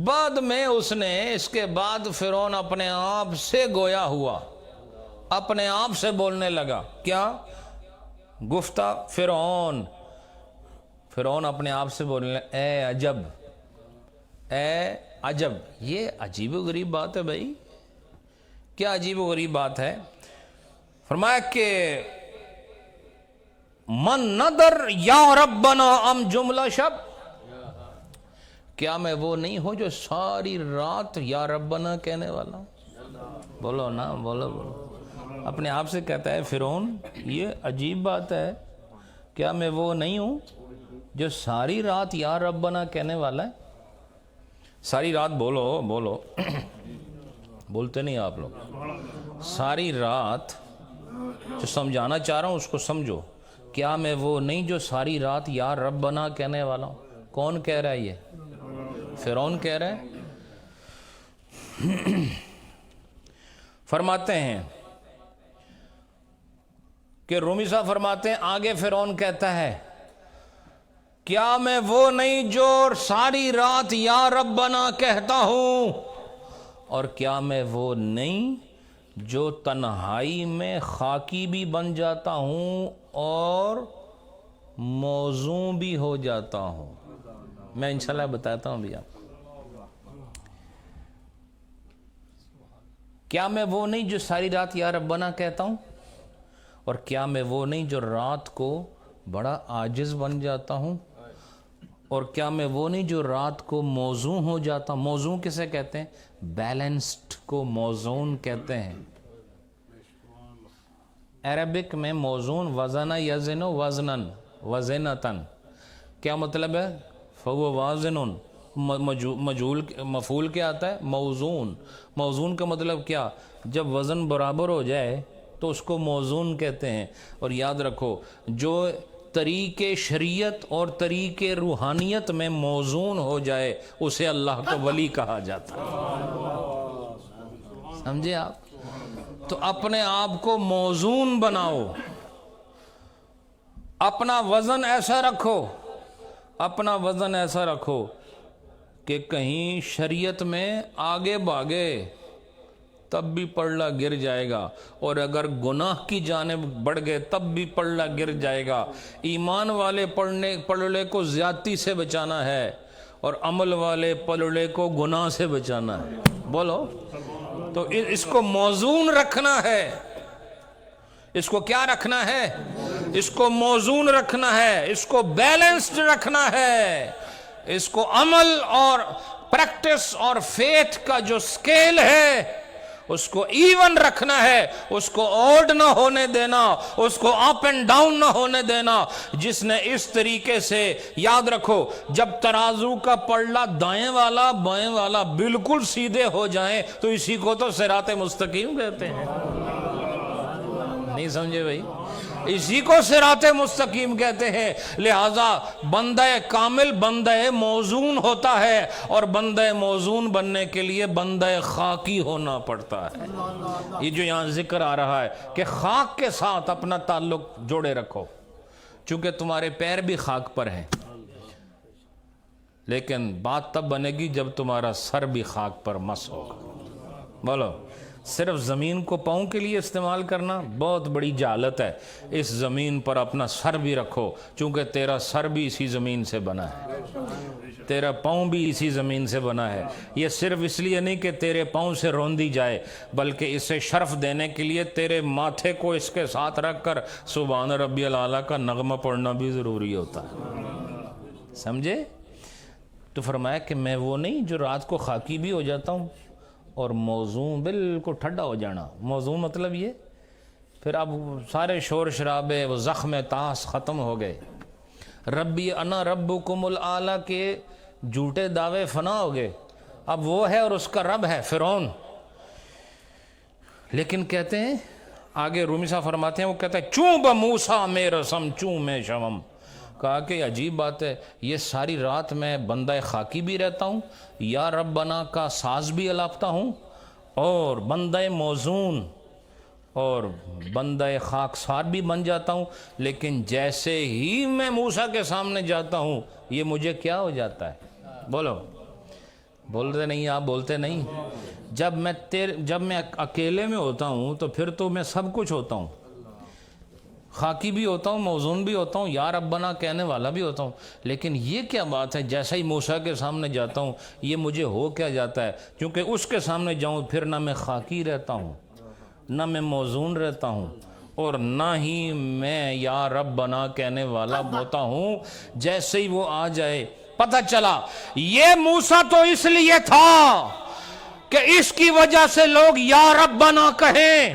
بعد میں اس نے اس کے بعد فرعون اپنے آپ سے گویا ہوا، اپنے آپ سے بولنے لگا۔ کیا گفتہ فرعون اپنے آپ سے بولنے لگا، اے عجب، اے عجب۔ یہ عجیب و غریب بات ہے بھائی، کیا عجیب و غریب بات ہے؟ فرمایا کہ من نظر یا ربنا ام جملہ شب، کیا میں وہ نہیں ہوں جو ساری رات یا ربنا کہنے والا ہوں؟ بولو نا، بولو بولو۔ اپنے آپ سے کہتا ہے فرعون، یہ عجیب بات ہے، کیا میں وہ نہیں ہوں جو ساری رات یا ربنا کہنے والا ہے؟ ساری رات بولو بولو، بولتے نہیں آپ لوگ۔ ساری رات جو سمجھانا چاہ رہا ہوں اس کو سمجھو. کیا میں وہ نہیں جو ساری رات یا ربنا کہنے والا ہوں؟ کون کہہ رہا ہے یہ؟ فرعون کہہ رہا ہے. فرماتے ہیں کہ رومی صاحب فرماتے ہیں آگے فرعون کہتا ہے کیا میں وہ نہیں جو ساری رات یا ربنا کہتا ہوں، اور کیا میں وہ نہیں جو تنہائی میں خاکی بھی بن جاتا ہوں اور موزوں بھی ہو جاتا ہوں. میں انشاءاللہ بتاتا ہوں بھی. آپ کیا میں وہ نہیں جو ساری رات یا ربنا کہتا ہوں، اور کیا میں وہ نہیں جو رات کو بڑا عاجز بن جاتا ہوں، اور کیا میں وہ نہیں جو رات کو موزوں ہو جاتا ہوں. موزوں کسے کہتے ہیں؟ بیلنسڈ کو موزون کہتے ہیں. عربک میں موزون وزن یزن وزنن وزنتن کیا مطلب ہے؟ فهو وازن. مفعول کیا آتا ہے؟ موزون. موزون کا مطلب کیا؟ جب وزن برابر ہو جائے تو اس کو موزون کہتے ہیں. اور یاد رکھو جو طریق شریعت اور طریق روحانیت میں موزون ہو جائے اسے اللہ کا ولی کہا جاتا ہے. سمجھے آپ؟ تو اپنے آپ کو موزون بناؤ، اپنا وزن ایسا رکھو، اپنا وزن ایسا رکھو کہ کہیں شریعت میں آگے بھاگے تب بھی پلڑا گر جائے گا، اور اگر گناہ کی جانب بڑھ گئے تب بھی پلڑا گر جائے گا. ایمان والے پلڑے کو زیادتی سے بچانا ہے، اور عمل والے پلڑے کو گناہ سے بچانا ہے. بولو. تو اس کو موزون رکھنا ہے. اس کو کیا رکھنا ہے؟ اس کو موزون رکھنا ہے، اس کو بیلنسڈ رکھنا ہے. اس کو عمل اور پریکٹس اور فیتھ کا جو سکیل ہے اس کو ایون رکھنا ہے، اس کو اوڈ نہ ہونے دینا، اس کو اپ اینڈ ڈاؤن نہ ہونے دینا. جس نے اس طریقے سے، یاد رکھو جب ترازو کا پلڑا دائیں والا بائیں والا بالکل سیدھے ہو جائیں تو اسی کو تو صراط مستقیم کہتے ہیں. نہیں سمجھے بھائی؟ اسی کو صراط مستقیم کہتے ہیں. لہذا بندہ کامل بندہ موزون ہوتا ہے، اور بندہ موزون بننے کے لیے بندہ خاکی ہونا پڑتا ہے. یہ جو یہاں ذکر آ رہا ہے کہ خاک کے ساتھ اپنا تعلق جوڑے رکھو، چونکہ تمہارے پیر بھی خاک پر ہیں، لیکن بات تب بنے گی جب تمہارا سر بھی خاک پر مس ہوگا. بولو. صرف زمین کو پاؤں کے لیے استعمال کرنا بہت بڑی جہالت ہے. اس زمین پر اپنا سر بھی رکھو، چونکہ تیرا سر بھی اسی زمین سے بنا ہے، تیرا پاؤں بھی اسی زمین سے بنا ہے. یہ صرف اس لیے نہیں کہ تیرے پاؤں سے روندی جائے، بلکہ اسے شرف دینے کے لیے تیرے ماتھے کو اس کے ساتھ رکھ کر سبحان ربی الاعلیٰ کا نغمہ پڑھنا بھی ضروری ہوتا ہے. سمجھے؟ تو فرمایا کہ میں وہ نہیں جو رات کو خاکی بھی ہو جاتا ہوں اور موزوں بالکل ٹھنڈا ہو جانا. موزوں مطلب یہ پھر اب سارے شور شرابے وہ زخم تاس ختم ہو گئے. ربی انا ربکم الاعلیٰ کے جھوٹے دعوے فنا ہو گئے. اب وہ ہے اور اس کا رب ہے فرعون. لیکن کہتے ہیں آگے رومی صاحب فرماتے ہیں، وہ کہتا ہے چوں بموسیٰ میں رسم چوں میں شمم. کہا کہ عجیب بات ہے، یہ ساری رات میں بندہ خاکی بھی رہتا ہوں، یا ربنا کا ساز بھی الاپتا ہوں، اور بندہ موزون اور بندہ خاکسار بھی بن جاتا ہوں، لیکن جیسے ہی میں موسیٰ کے سامنے جاتا ہوں یہ مجھے کیا ہو جاتا ہے؟ بولو. بولتے نہیں آپ؟ بولتے نہیں. جب میں اکیلے میں ہوتا ہوں تو پھر تو میں سب کچھ ہوتا ہوں، خاکی بھی ہوتا ہوں، موزون بھی ہوتا ہوں، یا ربنا کہنے والا بھی ہوتا ہوں. لیکن یہ کیا بات ہے، جیسا ہی موسیٰ کے سامنے جاتا ہوں یہ مجھے ہو کیا جاتا ہے؟ کیونکہ اس کے سامنے جاؤں پھر نہ میں خاکی رہتا ہوں، نہ میں موزون رہتا ہوں، اور نہ ہی میں یا ربنا کہنے والا ہوتا ہوں. جیسے ہی وہ آ جائے پتہ چلا یہ موسیٰ تو اس لیے تھا کہ اس کی وجہ سے لوگ یا ربنا کہیں،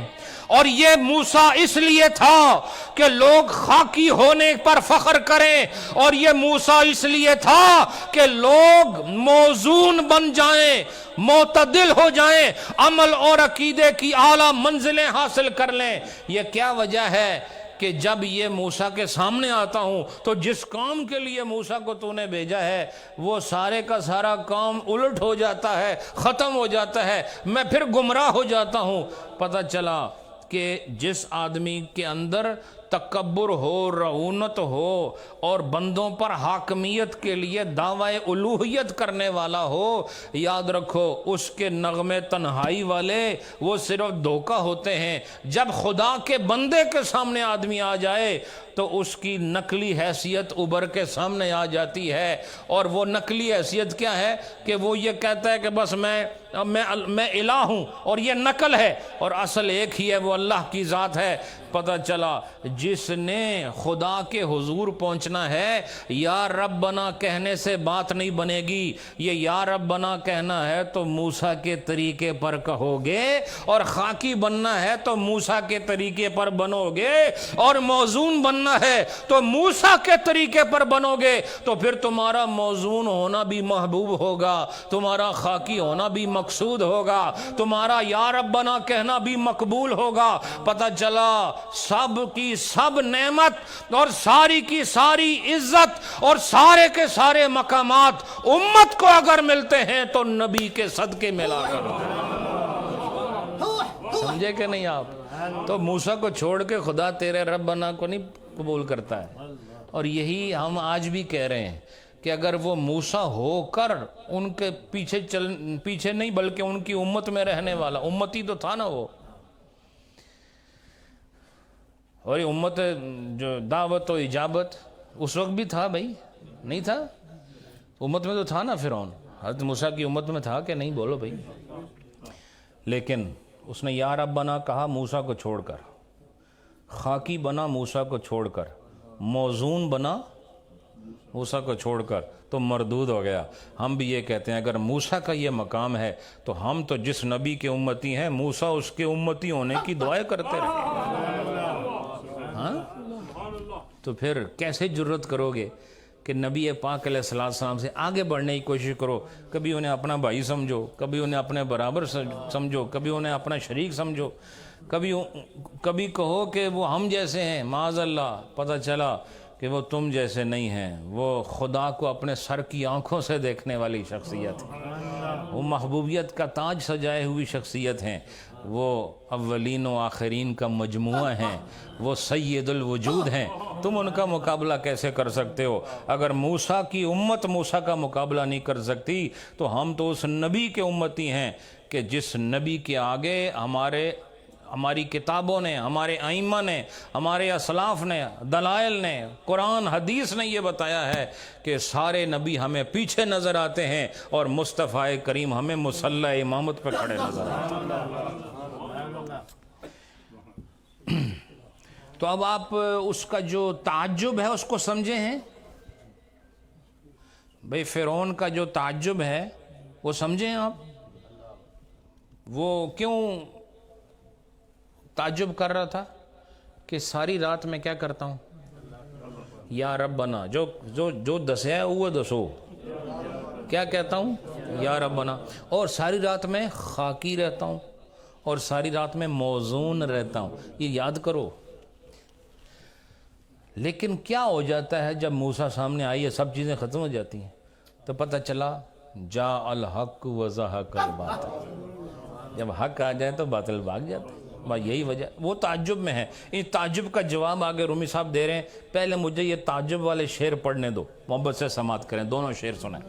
اور یہ موسیٰ اس لیے تھا کہ لوگ خاکی ہونے پر فخر کریں، اور یہ موسیٰ اس لیے تھا کہ لوگ موزون بن جائیں، معتدل ہو جائیں، عمل اور عقیدے کی اعلیٰ منزلیں حاصل کر لیں۔ یہ کیا وجہ ہے کہ جب یہ موسیٰ کے سامنے آتا ہوں تو جس کام کے لیے موسیٰ کو تو نے بھیجا ہے وہ سارے کا سارا کام الٹ ہو جاتا ہے، ختم ہو جاتا ہے، میں پھر گمراہ ہو جاتا ہوں۔ پتہ چلا کہ جس آدمی کے اندر تکبر ہو، رعونت ہو، اور بندوں پر حاکمیت کے لیے دعوی الوہیت کرنے والا ہو، یاد رکھو اس کے نغمے تنہائی والے وہ صرف دھوکہ ہوتے ہیں۔ جب خدا کے بندے کے سامنے آدمی آ جائے تو اس کی نقلی حیثیت ابھر کے سامنے آ جاتی ہے، اور وہ نقلی حیثیت کیا ہے کہ وہ یہ کہتا ہے کہ بس میں الہ ہوں، اور یہ نقل ہے، اور اصل ایک ہی ہے، وہ اللہ کی ذات ہے۔ پتہ چلا جس نے خدا کے حضور پہنچنا ہے، یا ربنا کہنے سے بات نہیں بنے گی، یہ یا ربنا کہنا ہے تو موسیٰ کے طریقے پر کہو گے، اور خاکی بننا ہے تو موسیٰ کے طریقے پر بنو گے، اور موزون بننا ہے تو موسیٰ کے طریقے پر بنو گے، تو پھر تمہارا موزون ہونا بھی محبوب ہوگا، تمہارا خاکی ہونا بھی مقصود ہوگا، تمہارا یا ربنا کہنا بھی مقبول ہوگا۔ پتہ چلا سب کی سب نعمت اور ساری کی ساری عزت اور سارے کے سارے مقامات امت کو اگر ملتے ہیں تو نبی کے صدقے ملا کر۔ سمجھے کہ نہیں آپ؟ تو موسیٰ کو چھوڑ کے خدا تیرے ربنا کو نہیں قبول کرتا ہے، اور یہی ہم آج بھی کہہ رہے ہیں کہ اگر وہ موسیٰ ہو کر ان کے پیچھے نہیں بلکہ ان کی امت میں رہنے والا امتی تو تھا نا وہ، اور یہ امت جو دعوت و اجابت اس وقت بھی تھا بھائی، نہیں تھا؟ امت میں تو تھا نا فرعون، حضرت موسیٰ کی امت میں تھا کہ نہیں؟ بولو بھائی۔ لیکن اس نے یا ربنا کہا موسیٰ کو چھوڑ کر، خاکی بنا موسیٰ کو چھوڑ کر، موزون بنا موسیٰ کو چھوڑ کر، تو مردود ہو گیا۔ ہم بھی یہ کہتے ہیں اگر موسیٰ کا یہ مقام ہے تو ہم تو جس نبی کے امتی ہیں موسیٰ اس کے امتی ہونے کی دعائیں کرتے رہے، ہاں؟ تو پھر کیسے جرت کرو گے کہ نبی پاک علیہ السلام سے آگے بڑھنے کی کوشش کرو؟ کبھی انہیں اپنا بھائی سمجھو، کبھی انہیں اپنے برابر سمجھو، کبھی انہیں اپنا شریک سمجھو، کبھی کہو کہ وہ ہم جیسے ہیں، معاذ اللہ۔ پتہ چلا کہ وہ تم جیسے نہیں ہیں، وہ خدا کو اپنے سر کی آنکھوں سے دیکھنے والی شخصیت ہے، وہ محبوبیت کا تاج سجائے ہوئی شخصیت ہیں، وہ اولین و آخرین کا مجموعہ ہیں، وہ سید الوجود ہیں۔ تم ان کا مقابلہ کیسے کر سکتے ہو؟ اگر موسیٰ کی امت موسیٰ کا مقابلہ نہیں کر سکتی تو ہم تو اس نبی کے امتی ہیں کہ جس نبی کے آگے ہماری کتابوں نے، ہمارے ائمہ نے، ہمارے اسلاف نے، دلائل نے، قرآن حدیث نے یہ بتایا ہے کہ سارے نبی ہمیں پیچھے نظر آتے ہیں اور مصطفیٰ کریم ہمیں مصلی امامت پہ کھڑے نظر آتے ہیں۔ تو اب آپ اس کا جو تعجب ہے اس کو سمجھے ہیں بھئی؟ فرعون کا جو تعجب ہے وہ سمجھیں آپ؟ وہ کیوں تعجب کر رہا تھا کہ ساری رات میں کیا کرتا ہوں؟ یا ربنا، جو دسیا ہے وہ دسو، کیا کہتا ہوں؟ یا ربنا، اور ساری رات میں خاکی رہتا ہوں، اور ساری رات میں موزون رہتا ہوں، یہ یاد کرو۔ لیکن کیا ہو جاتا ہے جب موسیٰ سامنے آئی ہے سب چیزیں ختم ہو جاتی ہیں؟ تو پتہ چلا جا الحق وزہق الباطل، جب حق آ جائے تو باطل بھاگ جاتا ہے۔ یہی وجہ، وہ تعجب میں ہے۔ اس تعجب کا جواب آگے رومی صاحب دے رہے ہیں۔ پہلے مجھے یہ تعجب والے شعر پڑھنے دو، محبت سے سماعت کریں، دونوں شعر سنیں۔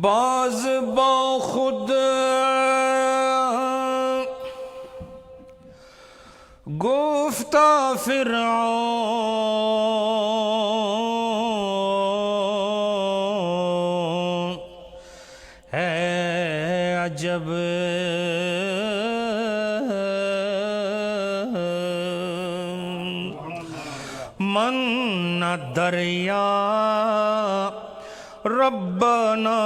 باز با خود گفتا فرعون ہے عجب من دریا ربنا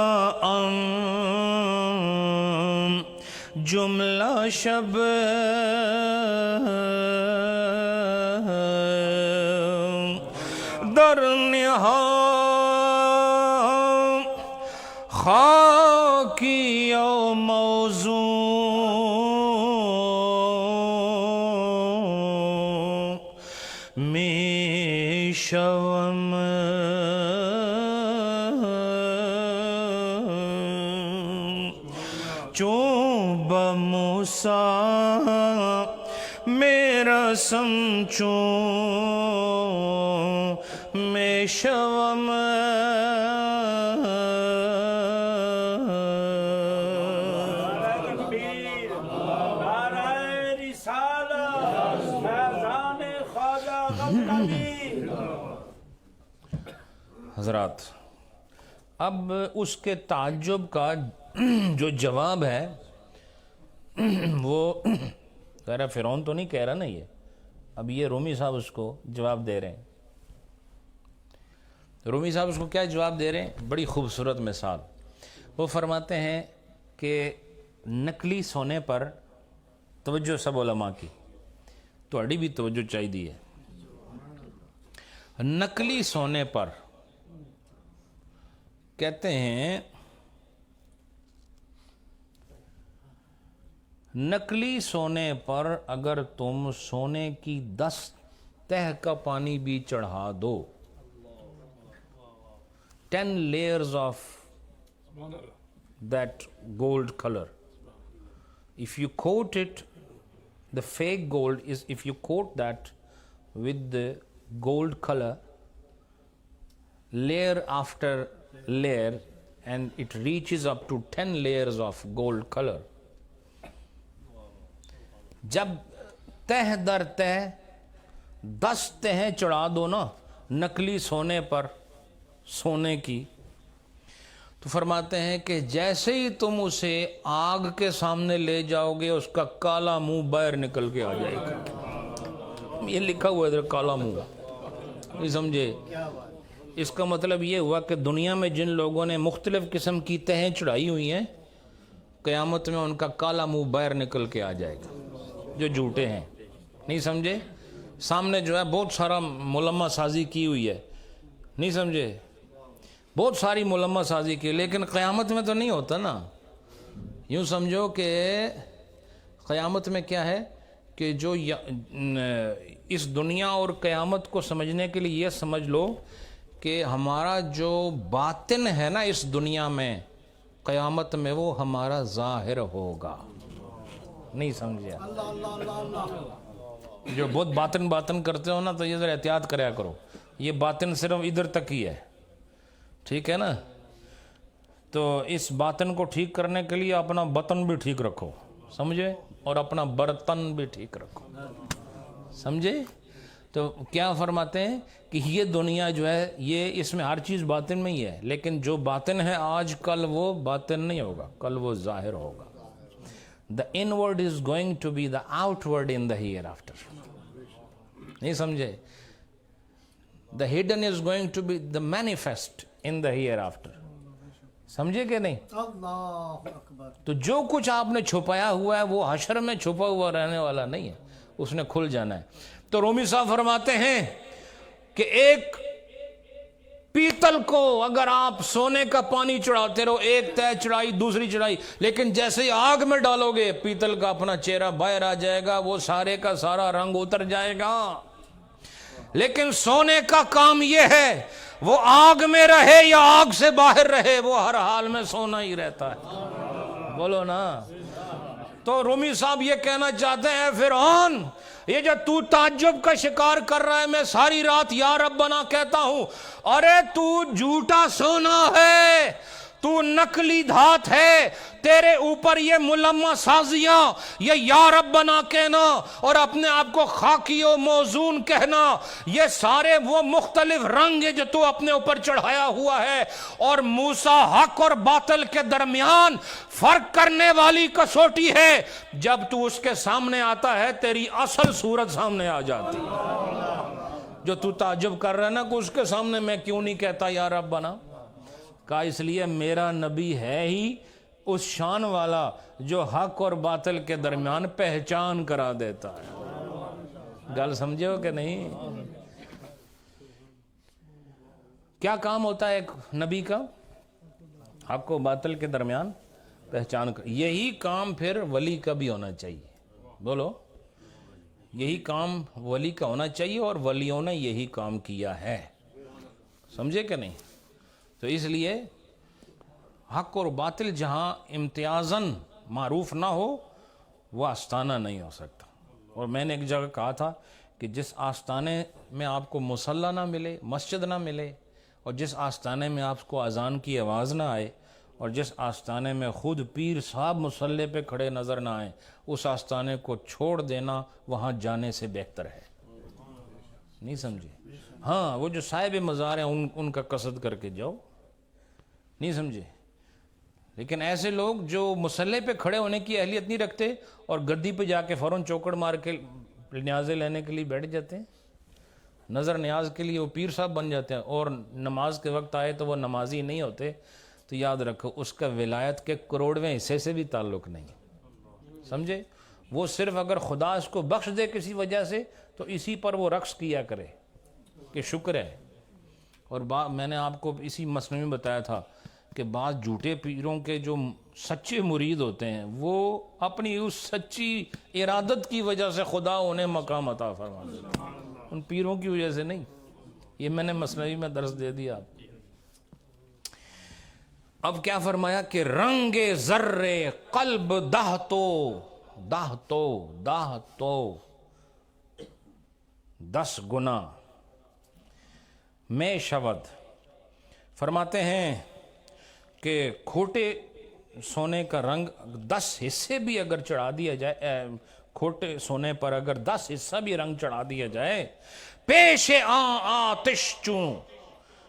جملہ شب در نہا خاکی و موضوع می شوم چون با موسیٰ میرا سمچون می شوم تکبیر، نعرہ رسالت، فیضان خواجہ غزنوی۔ حضرات، اب اس کے تعجب کا جو جواب ہے وہ کہہ رہا فرعون تو نہیں کہہ رہا نا یہ، اب یہ رومی صاحب اس کو جواب دے رہے ہیں۔ رومی صاحب اس کو کیا جواب دے رہے ہیں؟ بڑی خوبصورت مثال۔ وہ فرماتے ہیں کہ نقلی سونے پر توجہ سب علماء کی، تہاڈی بھی توجہ چاہیے ہے۔ نقلی سونے پر کہتے ہیں نقلی سونے پر اگر تم سونے کی 10 تہ کا پانی بھی چڑھا دو، 10 layers of that gold color, if you coat it, the fake gold is, if you coat that with the gold color, layer after layer, and it reaches up to 10 layers of gold color, جب تہ در تہ 10 تہیں چڑھا دو نا نقلی سونے پر، سونے کی، تو فرماتے ہیں کہ جیسے ہی تم اسے آگ کے سامنے لے جاؤ گے اس کا کالا منہ باہر نکل کے آ جائے گا۔ یہ لکھا ہوا ہے ادھر کالا منہ، نہیں سمجھے؟ اس کا مطلب یہ ہوا کہ دنیا میں جن لوگوں نے مختلف قسم کی تہیں چڑھائی ہوئی ہیں، قیامت میں ان کا کالا منہ باہر نکل کے آ جائے گا، جو جھوٹے ہیں، نہیں سمجھے؟ سامنے جو ہے بہت سارا ملمہ سازی کی ہوئی ہے، نہیں سمجھے؟ بہت ساری ملمہ سازی کی، لیکن قیامت میں تو نہیں ہوتا نا۔ یوں سمجھو کہ قیامت میں کیا ہے کہ جو اس دنیا اور قیامت کو سمجھنے کے لیے یہ سمجھ لو کہ ہمارا جو باطن ہے نا اس دنیا میں، قیامت میں وہ ہمارا ظاہر ہوگا، نہیں سمجھے؟ جو بہت باطن کرتے ہو نا تو یہ ذرا احتیاط کریا کرو، یہ باطن صرف ادھر تک ہی ہے، ٹھیک ہے نا؟ تو اس باطن کو ٹھیک کرنے کے لیے اپنا بطن بھی ٹھیک رکھو، سمجھے؟ اور اپنا برتن بھی ٹھیک رکھو، سمجھے؟ تو کیا فرماتے ہیں کہ یہ دنیا جو ہے یہ اس میں ہر چیز باطن میں ہی ہے، لیکن جو باطن ہے آج کل وہ باطن نہیں ہوگا، کل وہ ظاہر ہوگا۔ The inward is going to be the outward in the hereafter. نہیں سمجھے؟ The hidden is going to be the manifest in the hereafter. سمجھے کہ نہیں؟ اللہ اکبر۔ تو جو کچھ آپ نے چھپایا ہوا ہے وہ حشر میں چھپا ہوا رہنے والا نہیں ہے، اس نے کھل جانا ہے۔ تو رومی صاحب فرماتے ہیں کہ ایک پیتل کو اگر آپ سونے کا پانی چڑھاتے رہو، ایک تہ چڑھائی دوسری چڑھائی، لیکن جیسے ہی آگ میں ڈالو گے پیتل کا اپنا چہرہ باہر آ جائے گا، وہ سارے کا سارا رنگ اتر جائے گا۔ لیکن سونے کا کام یہ ہے وہ آگ میں رہے یا آگ سے باہر رہے وہ ہر حال میں سونا ہی رہتا ہے، بولو نا۔ تو رومی صاحب یہ کہنا چاہتے ہیں فرعون، یہ جو تو تعجب کا شکار کر رہا ہے، میں ساری رات یا ربنا کہتا ہوں، ارے تو جھوٹا سونا ہے، تو نقلی دھات ہے، تیرے اوپر یہ ملمہ سازیاں، یہ یا ربنا کہنا اور اپنے آپ کو خاکی و موزون کہنا، یہ سارے وہ مختلف رنگ ہیں جو تو اپنے اوپر چڑھایا ہوا ہے، اور موسیٰ حق اور باطل کے درمیان فرق کرنے والی کسوٹی ہے، جب تو اس کے سامنے آتا ہے تیری اصل صورت سامنے آ جاتی ہے۔ جو تو تعجب کر رہا ہے نا کہ اس کے سامنے میں کیوں نہیں کہتا یا ربنا، کہا اس لیے میرا نبی ہے ہی اس شان والا جو حق اور باطل کے درمیان پہچان کرا دیتا ہے. گل سمجھے ہو کہ نہیں؟ کیا کام ہوتا ہے ایک نبی کا؟ حق و باطل کے درمیان پہچان کر. یہی کام پھر ولی کا بھی ہونا چاہیے. بولو، یہی کام ولی کا ہونا چاہیے، اور ولیوں نے یہی کام کیا ہے. سمجھے کہ نہیں؟ تو اس لیے حق اور باطل جہاں امتیازاً معروف نہ ہو وہ آستانہ نہیں ہو سکتا. اور میں نے ایک جگہ کہا تھا کہ جس آستانے میں آپ کو مصلی نہ ملے، مسجد نہ ملے، اور جس آستانے میں آپ کو اذان کی آواز نہ آئے، اور جس آستانے میں خود پیر صاحب مصلی پہ کھڑے نظر نہ آئیں، اس آستانے کو چھوڑ دینا وہاں جانے سے بہتر ہے. نہیں سمجھے؟ ہاں، وہ جو صاحب مزار ہیں ان کا قصد کر کے جاؤ. نہیں سمجھے؟ لیکن ایسے لوگ جو مصلی پہ کھڑے ہونے کی اہلیت نہیں رکھتے اور گدی پہ جا کے فوراً چوکڑ مار کے نیازیں لینے کے لیے بیٹھ جاتے ہیں، نظر نیاز کے لیے وہ پیر صاحب بن جاتے ہیں، اور نماز کے وقت آئے تو وہ نمازی نہیں ہوتے، تو یاد رکھو اس کا ولایت کے کروڑویں حصے سے بھی تعلق نہیں. سمجھے؟ وہ صرف اگر خدا اس کو بخش دے کسی وجہ سے تو اسی پر وہ رقص کیا کرے کہ شکر ہے. اور میں نے آپ کو اسی مسئلے میں بتایا تھا کہ بعض جھوٹے پیروں کے جو سچے مرید ہوتے ہیں وہ اپنی اس سچی ارادت کی وجہ سے خدا انہیں مقام عطا فرما دیتا ہے، ان پیروں کی وجہ سے نہیں. یہ میں نے مسئلے میں درس دے دیا آپ کو. اب کیا فرمایا کہ رنگ ذرے قلب دہ تو 10 گنا میں شود. فرماتے ہیں کہ کھوٹے سونے کا رنگ 10 حصے بھی اگر چڑھا دیا جائے، کھوٹے سونے پر اگر 10 حصہ بھی رنگ چڑھا دیا جائے، پیش آتش چوں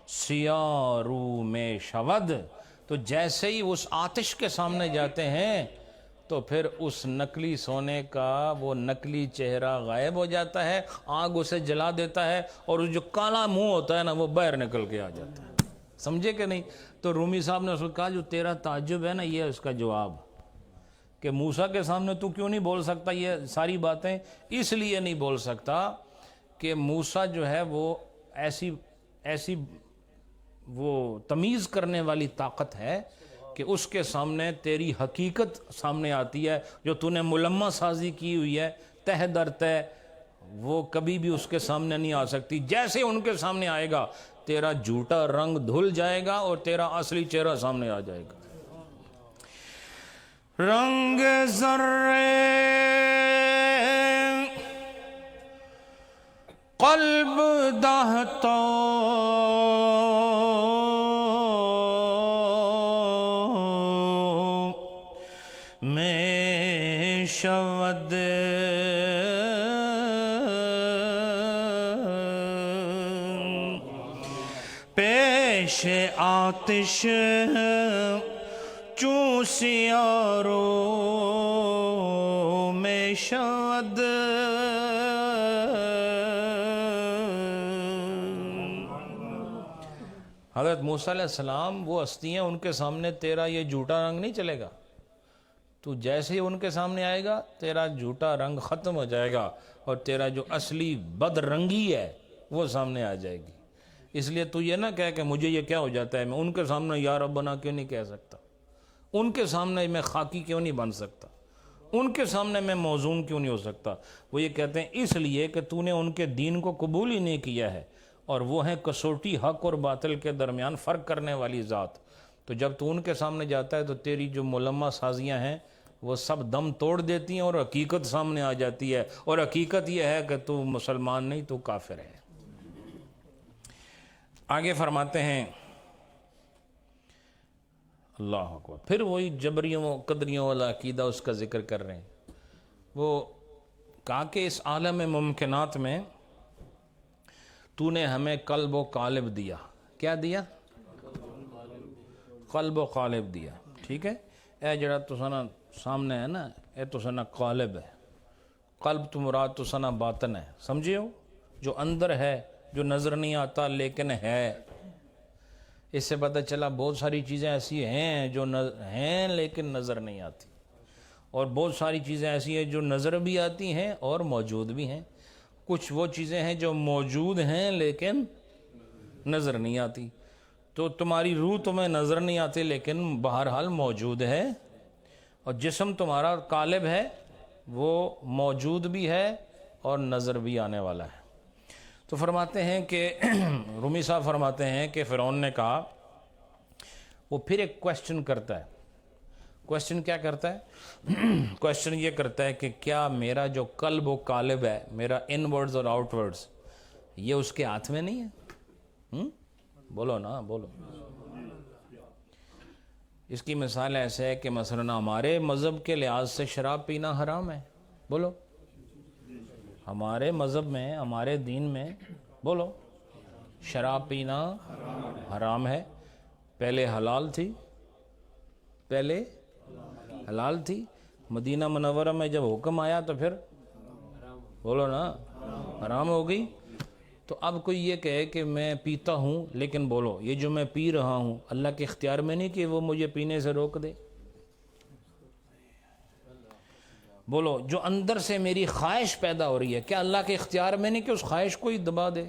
سیارو میں شود، تو جیسے ہی اس آتش کے سامنے جاتے ہیں تو پھر اس نقلی سونے کا وہ نقلی چہرہ غائب ہو جاتا ہے، آگ اسے جلا دیتا ہے، اور جو کالا منہ ہوتا ہے نا وہ باہر نکل کے آ جاتا ہے. سمجھے کہ نہیں؟ تو رومی صاحب نے اس کو کہا جو تیرا تعجب ہے نا، یہ اس کا جواب کہ موسیٰ کے سامنے تو کیوں نہیں بول سکتا یہ ساری باتیں؟ اس لیے نہیں بول سکتا کہ موسیٰ جو ہے وہ ایسی وہ تمیز کرنے والی طاقت ہے کہ اس کے سامنے تیری حقیقت سامنے آتی ہے، جو تو نے ملمہ سازی کی ہوئی ہے تہ در تہ، وہ کبھی بھی اس کے سامنے نہیں آ سکتی. جیسے ان کے سامنے آئے گا تیرا جھوٹا رنگ دھل جائے گا اور تیرا اصلی چہرہ سامنے آ جائے گا. رنگ ذرے قلب دہ تو میں شود، پیش آتش چوں سیارو میں شود. حضرت موسیٰ علیہ السلام وہ ہستی ہیں، ان کے سامنے تیرا یہ جھوٹا رنگ نہیں چلے گا. تو جیسے ہی ان کے سامنے آئے گا تیرا جھوٹا رنگ ختم ہو جائے گا اور تیرا جو اصلی بد رنگی ہے وہ سامنے آ جائے گی. اس لیے تو یہ نہ کہہ کہ مجھے یہ کیا ہو جاتا ہے، میں ان کے سامنے یا ربنا کیوں نہیں کہہ سکتا، ان کے سامنے میں خاکی کیوں نہیں بن سکتا، ان کے سامنے میں موزون کیوں نہیں ہو سکتا. وہ یہ کہتے ہیں اس لیے کہ تو نے ان کے دین کو قبول ہی نہیں کیا ہے، اور وہ ہیں کسوٹی حق اور باطل کے درمیان فرق کرنے والی ذات. تو جب تو ان کے سامنے جاتا ہے تو تیری جو ملمہ سازیاں ہیں وہ سب دم توڑ دیتی ہیں اور حقیقت سامنے آ جاتی ہے، اور حقیقت یہ ہے کہ تو مسلمان نہیں، تو کافر ہے. آگے فرماتے ہیں اللہ اکبر، پھر وہی جبریوں قدریوں والا عقیدہ اس کا ذکر کر رہے ہیں. وہ کہا کہ اس عالم ممکنات میں تو نے ہمیں قلب و قالب دیا. کیا دیا؟ قلب و قالب دیا. ٹھیک ہے، اے جڑا تو سنا سامنے ہے نا، اے تو سنا قالب ہے. قلب تو مراد تو سنا باطن ہے، سمجھے ہو، جو اندر ہے، جو نظر نہیں آتا لیکن ہے. اس سے پتہ چلا بہت ساری چیزیں ایسی ہیں جو ہیں لیکن نظر نہیں آتی، اور بہت ساری چیزیں ایسی ہیں جو نظر بھی آتی ہیں اور موجود بھی ہیں۔ کچھ وہ چیزیں ہیں جو موجود ہیں لیکن نظر نہیں آتی، تو تمہاری روح تمہیں نظر نہیں آتی لیکن بہرحال موجود ہے، اور جسم تمہارا قالب ہے وہ موجود بھی ہے اور نظر بھی آنے والا ہے۔ تو فرماتے ہیں کہ رومی صاحب فرماتے ہیں کہ فرعون نے کہا، وہ پھر ایک کویسچن کرتا ہے۔ کویسچن کیا کرتا ہے؟ کویسچن یہ کرتا ہے کہ کیا میرا جو قلب و قالب ہے، میرا ان ورڈز اور آؤٹ ورڈز، یہ اس کے ہاتھ میں نہیں ہے؟ بولو نا، بولو۔ اس کی مثال ایسے ہے کہ مثلا ہمارے مذہب کے لحاظ سے شراب پینا حرام ہے، بولو۔ ہمارے مذہب میں، ہمارے دین میں، بولو، شراب پینا حرام ہے۔ پہلے حلال تھی، پہلے حلال تھی، مدینہ منورہ میں جب حکم آیا تو پھر بولو نا حرام ہو گئی۔ تو اب کوئی یہ کہے کہ میں پیتا ہوں، لیکن بولو یہ جو میں پی رہا ہوں اللہ کے اختیار میں نہیں کہ وہ مجھے پینے سے روک دے؟ بولو جو اندر سے میری خواہش پیدا ہو رہی ہے، کیا اللہ کے اختیار میں نہیں کہ اس خواہش کو ہی دبا دے؟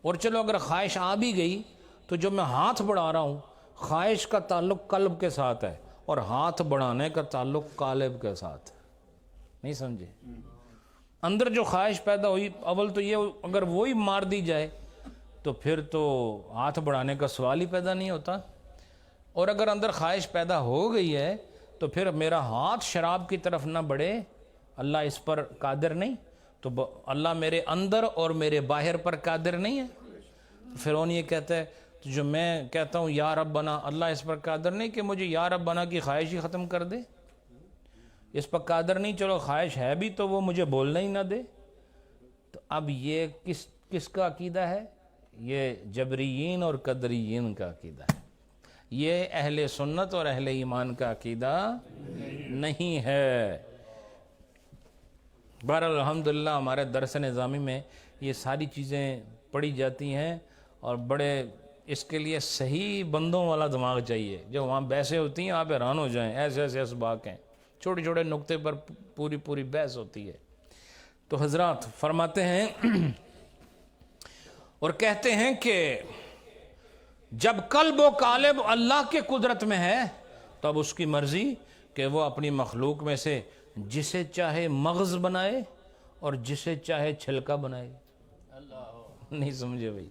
اور چلو اگر خواہش آ بھی گئی تو جو میں ہاتھ بڑھا رہا ہوں، خواہش کا تعلق قلب کے ساتھ ہے اور ہاتھ بڑھانے کا تعلق قالب کے ساتھ ہے، نہیں سمجھے؟ اندر جو خواہش پیدا ہوئی، اول تو یہ اگر وہی مار دی جائے تو پھر تو ہاتھ بڑھانے کا سوال ہی پیدا نہیں ہوتا، اور اگر اندر خواہش پیدا ہو گئی ہے تو پھر میرا ہاتھ شراب کی طرف نہ بڑھے، اللہ اس پر قادر نہیں، تو اللہ میرے اندر اور میرے باہر پر قادر نہیں ہے۔ فرعون یہ کہتا ہے جو میں کہتا ہوں یا رب بنا، اللہ اس پر قادر نہیں کہ مجھے یا رب بنا کی خواہش ہی ختم کر دے؟ اس پر قادر نہیں، چلو خواہش ہے بھی تو وہ مجھے بولنا ہی نہ دے۔ تو اب یہ کس کا عقیدہ ہے؟ یہ جبریین اور قدریین کا عقیدہ ہے، یہ اہل سنت اور اہل ایمان کا عقیدہ نہیں ہے۔ بہرحال الحمدللہ ہمارے درس نظامی میں یہ ساری چیزیں پڑھی جاتی ہیں، اور بڑے اس کے لیے صحیح بندوں والا دماغ چاہیے۔ جو وہاں بحثیں ہوتی ہیں آپ حیران ہو جائیں، ایسے ایسے اسباق ہیں، چھوٹے چھوٹے نقطے پر پوری بحث ہوتی ہے۔ تو حضرات فرماتے ہیں اور کہتے ہیں کہ جب قلب و قالب اللہ کے قدرت میں ہے تو اب اس کی مرضی کہ وہ اپنی مخلوق میں سے جسے چاہے مغز بنائے اور جسے چاہے چھلکا بنائے۔ نہیں سمجھے بھائی؟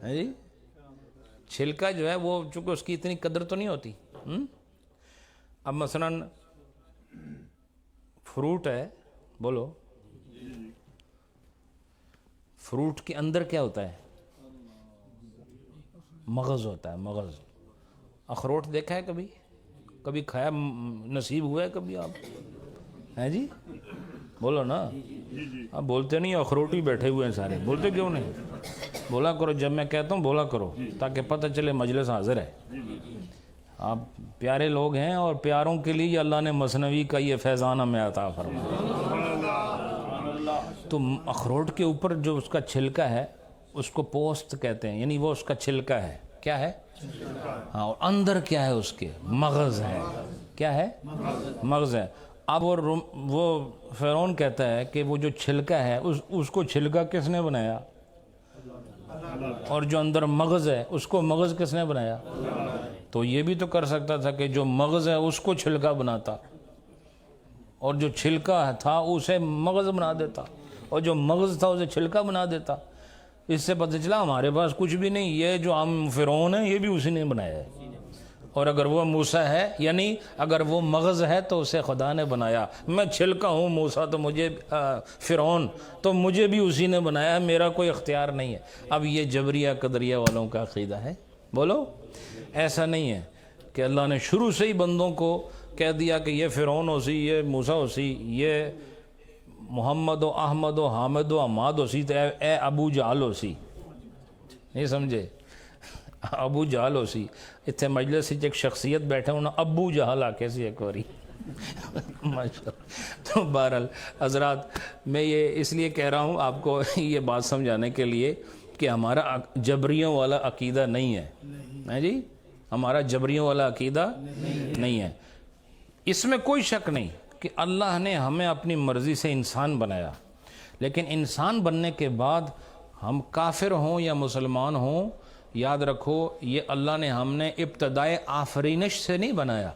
ہے جی، چھلکا جو ہے وہ چونکہ اس کی اتنی قدر تو نہیں ہوتی۔ اب مثلا فروٹ ہے، بولو، فروٹ کے اندر کیا ہوتا ہے؟ مغز ہوتا ہے، مغز۔ اخروٹ دیکھا ہے کبھی کھایا، نصیب ہوا ہے کبھی آپ؟ ہیں جی، بولو نا، آپ بولتے نہیں، اخروٹ ہی بیٹھے ہوئے ہیں سارے، بولتے کیوں نہیں؟ بولا کرو، جب میں کہتا ہوں بولا کرو تاکہ پتہ چلے مجلس حاضر ہے۔ آپ پیارے لوگ ہیں اور پیاروں کے لیے اللہ نے مثنوی کا یہ فیضان ہمیں عطا فرمایا۔ تو اخروٹ کے اوپر جو اس کا چھلکا ہے اس کو پوست کہتے ہیں، یعنی وہ اس کا چھلکا ہے، کیا ہے؟ ہاں، اور اندر کیا ہے اس کے؟ مغز ہے۔ کیا ہے؟ مغز ہے۔ اب وہ فرعون کہتا ہے کہ وہ جو چھلکا ہے اس کو چھلکا کس نے بنایا؟ اور جو اندر مغز ہے اس کو مغز کس نے بنایا؟ تو یہ بھی تو کر سکتا تھا کہ جو مغز ہے اس کو چھلکا بناتا، اور جو چھلکا تھا اسے مغز بنا دیتا، اور جو مغز تھا اسے چھلکا بنا دیتا۔ اس سے پتہ چلا ہمارے پاس کچھ بھی نہیں، یہ جو ہم فرعون ہیں یہ بھی اسی نے بنایا ہے، اور اگر وہ موسیٰ ہے، یعنی اگر وہ مغز ہے تو اسے خدا نے بنایا۔ میں چھلکا ہوں موسیٰ تو مجھے فرعون تو مجھے بھی اسی نے بنایا ہے، میرا کوئی اختیار نہیں ہے۔ اب یہ جبریہ قدریہ والوں کا عقیدہ ہے، بولو۔ ایسا نہیں ہے کہ اللہ نے شروع سے ہی بندوں کو کہہ دیا کہ یہ فرعون ہو سی، یہ موسیٰ ہو سی، یہ محمد و احمد و حامد و حماد ہو سی، تو اے ابو جہل ہو سی، نہیں سمجھے؟ ابو جہل ہو سی۔ اتنے مجلس سے ایک شخصیت بیٹھے انہوں نے ابو جہل آ کے سی ایک باری ماشاءاللہ۔ تو بہرحال حضرات میں یہ اس لیے کہہ رہا ہوں آپ کو یہ بات سمجھانے کے لیے کہ ہمارا جبریوں والا عقیدہ نہیں ہے جی، ہمارا جبریوں والا عقیدہ نہیں ہے۔ اس میں کوئی شک نہیں کہ اللہ نے ہمیں اپنی مرضی سے انسان بنایا، لیکن انسان بننے کے بعد ہم کافر ہوں یا مسلمان ہوں، یاد رکھو یہ اللہ نے ہم نے ابتدائے آفرینش سے نہیں بنایا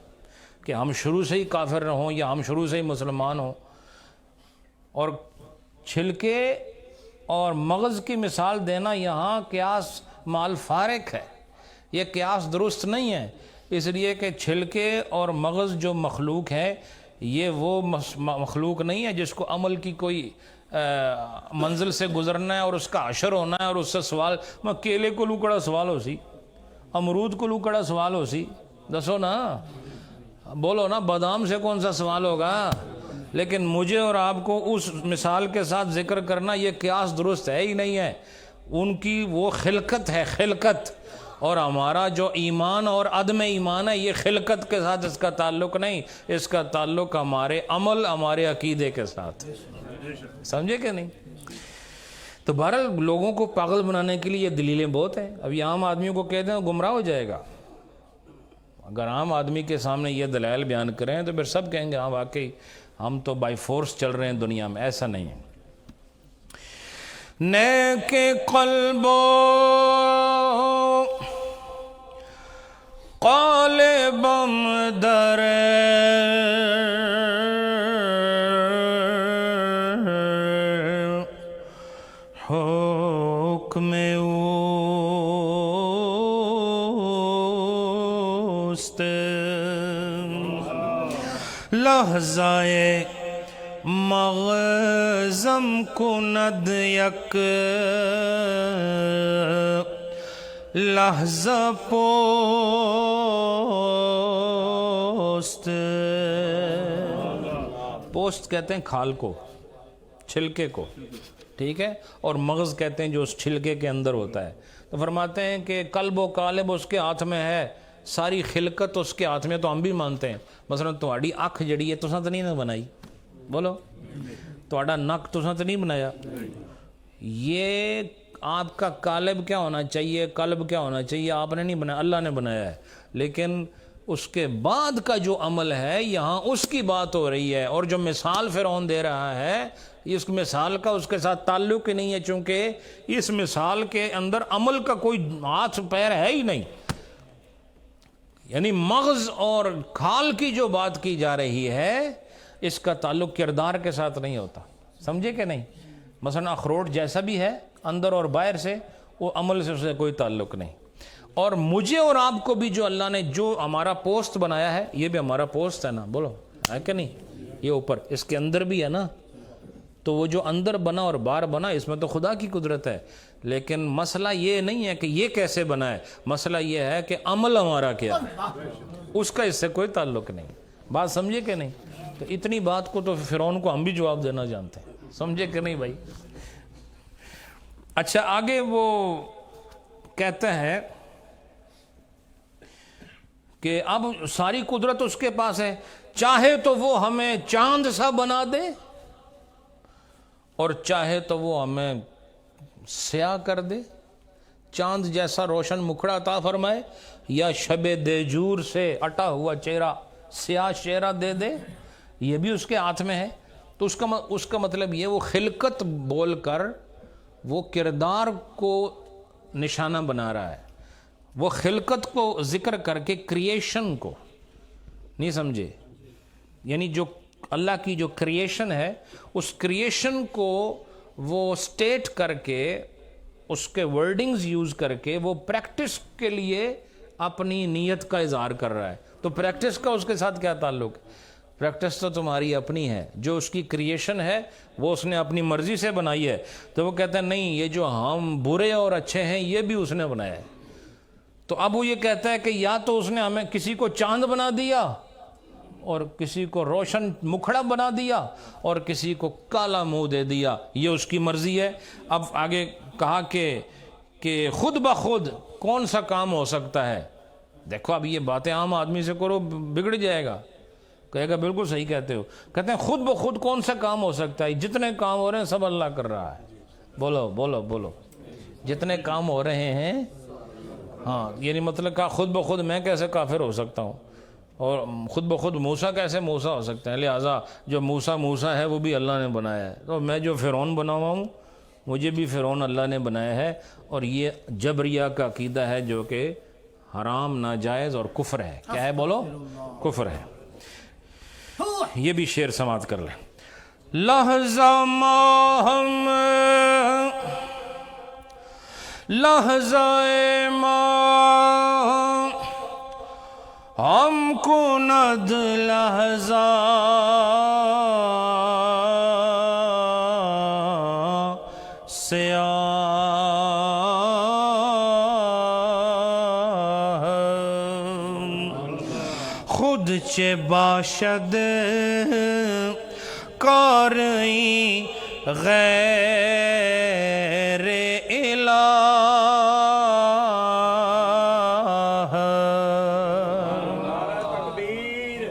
کہ ہم شروع سے ہی کافر ہوں یا ہم شروع سے ہی مسلمان ہوں۔ اور چھلکے اور مغز کی مثال دینا یہاں قیاس مال فارق ہے، یہ قیاس درست نہیں ہے، اس لیے کہ چھلکے اور مغز جو مخلوق ہے یہ وہ مخلوق نہیں ہے جس کو عمل کی کوئی منزل سے گزرنا ہے اور اس کا حشر ہونا ہے اور اس سے سوال، میں کیلے کو لوکڑا سوال ہو سی، امرود کو لوکڑا سوال ہو سی، دسو نا، بولو نا، بادام سے کون سا سوال ہوگا؟ لیکن مجھے اور آپ کو اس مثال کے ساتھ ذکر کرنا یہ قیاس درست ہے ہی نہیں ہے، ان کی وہ خلقت ہے، خلقت، اور ہمارا جو ایمان اور عدم ایمان ہے یہ خلقت کے ساتھ اس کا تعلق نہیں، اس کا تعلق ہمارے عمل، ہمارے عقیدے کے ساتھ، سمجھے کہ نہیں؟ تو بہرحال لوگوں کو پاگل بنانے کے لیے یہ دلیلیں بہت ہیں۔ اب یہ عام آدمیوں کو کہتے ہیں گمراہ ہو جائے گا، اگر عام آدمی کے سامنے یہ دلائل بیان کریں تو پھر سب کہیں گے ہاں واقعی ہم تو بائی فورس چل رہے ہیں دنیا میں، ایسا نہیں ہے۔ نیک قلب قالبم در حکم اوست، لحظۂ مغزم کند یک لحظہ پوست، پوسٹ کہتے ہیں کھال کو، چھلکے کو، ٹھیک ہے، اور مغز کہتے ہیں جو اس چھلکے کے اندر ہوتا ہے۔ تو فرماتے ہیں کہ قلب و قالب اس کے ہاتھ میں ہے، ساری خلقت اس کے ہاتھ میں، تو ہم بھی مانتے ہیں۔ مثلا تہاڈی اکھ جڑی ہے تساں تو نہیں نہ بنائی، بولو، تہاڈا نک تساں تو نہیں بنایا، یہ آپ کا قالب کیا ہونا چاہیے، قلب کیا ہونا چاہیے، آپ نے نہیں بنایا، اللہ نے بنایا ہے۔ لیکن اس کے بعد کا جو عمل ہے یہاں اس کی بات ہو رہی ہے، اور جو مثال فرعون دے رہا ہے اس مثال کا اس کے ساتھ تعلق ہی نہیں ہے، چونکہ اس مثال کے اندر عمل کا کوئی ہاتھ پیر ہے ہی نہیں۔ یعنی مغز اور کھال کی جو بات کی جا رہی ہے اس کا تعلق کردار کے ساتھ نہیں ہوتا، سمجھے کہ نہیں؟ مثلا اخروٹ جیسا بھی ہے اندر اور باہر سے، وہ عمل سے اسے کوئی تعلق نہیں۔ اور مجھے اور آپ کو بھی جو اللہ نے جو ہمارا پوسٹ بنایا ہے یہ بھی ہمارا پوسٹ ہے نا، بولو ہے کہ نہیں؟ یہ اوپر اس کے اندر بھی ہے نا، تو وہ جو اندر بنا اور باہر بنا اس میں تو خدا کی قدرت ہے، لیکن مسئلہ یہ نہیں ہے کہ یہ کیسے بنا ہے، مسئلہ یہ ہے کہ عمل ہمارا کیا ہے، اس کا اس سے کوئی تعلق نہیں۔ بات سمجھے کہ نہیں؟ تو اتنی بات کو تو فرعون کو ہم بھی جواب دینا جانتے ہیں، سمجھے کہ نہیں بھائی؟ اچھا آگے وہ کہتے ہیں کہ اب ساری قدرت اس کے پاس ہے، چاہے تو وہ ہمیں چاند سا بنا دے اور چاہے تو وہ ہمیں سیاہ کر دے، چاند جیسا روشن مکھڑا عطا فرمائے، یا شب دیجور سے اٹا ہوا چہرہ سیاہ چہرہ دے دے، یہ بھی اس کے ہاتھ میں ہے۔ تو اس کا مطلب یہ وہ خلقت بول کر وہ کردار کو نشانہ بنا رہا ہے، وہ خلقت کو ذکر کر کے کریشن کو نہیں سمجھے، یعنی جو اللہ کی جو کریشن ہے اس کریشن کو وہ سٹیٹ کر کے اس کے ورڈنگز یوز کر کے وہ پریکٹس کے لیے اپنی نیت کا اظہار کر رہا ہے۔ تو پریکٹس کا اس کے ساتھ کیا تعلق ہے؟ پریکٹس تو تمہاری اپنی ہے، جو اس کی کریشن ہے وہ اس نے اپنی مرضی سے بنائی ہے۔ تو وہ کہتے ہیں نہیں، یہ جو ہم برے اور اچھے ہیں یہ بھی اس نے بنایا ہے۔ تو اب وہ یہ کہتا ہے کہ یا تو اس نے ہمیں کسی کو چاند بنا دیا اور کسی کو روشن مکھڑا بنا دیا اور کسی کو کالا منہ دے دیا، یہ اس کی مرضی ہے۔ اب آگے کہا کہ خود بخود کون سا کام ہو سکتا ہے؟ دیکھو اب یہ باتیں عام آدمی سے کرو بگڑ جائے گا، کہے گا بالکل صحیح کہتے ہو۔ کہتے ہیں خود بخود کون سا کام ہو سکتا ہے؟ جتنے کام ہو رہے ہیں سب اللہ کر رہا ہے۔ بولو بولو بولو، جتنے کام ہو رہے ہیں، ہاں یعنی مطلب کہ خود بخود میں کیسے کافر ہو سکتا ہوں، اور خود بخود موسیٰ کیسے موسیٰ ہو سکتے ہیں، لہٰذا جو موسیٰ ہے وہ بھی اللہ نے بنایا ہے، تو میں جو فرعون بنا ہوا ہوں مجھے بھی فرعون اللہ نے بنایا ہے، اور یہ جبریہ کا عقیدہ ہے جو کہ حرام، ناجائز اور کفر ہے۔ کیا ہے بولو؟ کفر ہے۔ یہ بھی شعر سماعت کر لیں۔ لحظہ ماہم لحظہ ماہ ہم کند لحظہ سیاہ خود چے باشد کارئی غیر الہ۔ تکبیر،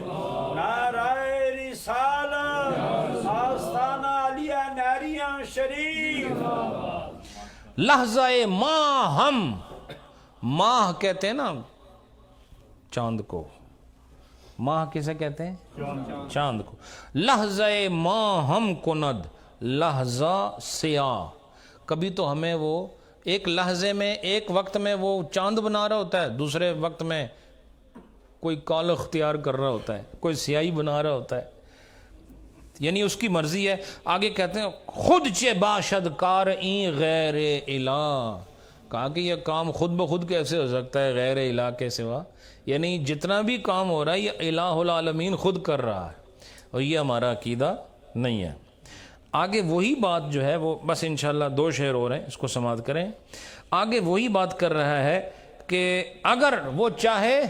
نعرہ رسالت، آستانہ علیہ نعریاں شریف۔ لحظہ ماہ ہم، ماہ کہتے ہیں نا چاند کو، ماہ کسے کہتے ہیں؟ چاند کو۔ لحظہ ماہ ہم کند لحظہ سیاہ، کبھی تو ہمیں وہ ایک لحظے میں، ایک وقت میں وہ چاند بنا رہا ہوتا ہے، دوسرے وقت میں کوئی کال اختیار کر رہا ہوتا ہے، کوئی سیاہی بنا رہا ہوتا ہے، یعنی اس کی مرضی ہے۔ آگے کہتے ہیں خود چے باشد کار این غیر الہ، کہا کہ یہ کام خود بخود کیسے ہو سکتا ہے غیر الہ کے سوا، یعنی جتنا بھی کام ہو رہا ہے یہ الہ العالمین خود کر رہا ہے، اور یہ ہمارا عقیدہ نہیں ہے۔ آگے وہی بات جو ہے وہ بس انشاءاللہ 2 شعر ہو رہے ہیں، اس کو سماعت کریں۔ آگے وہی بات کر رہا ہے کہ اگر وہ چاہے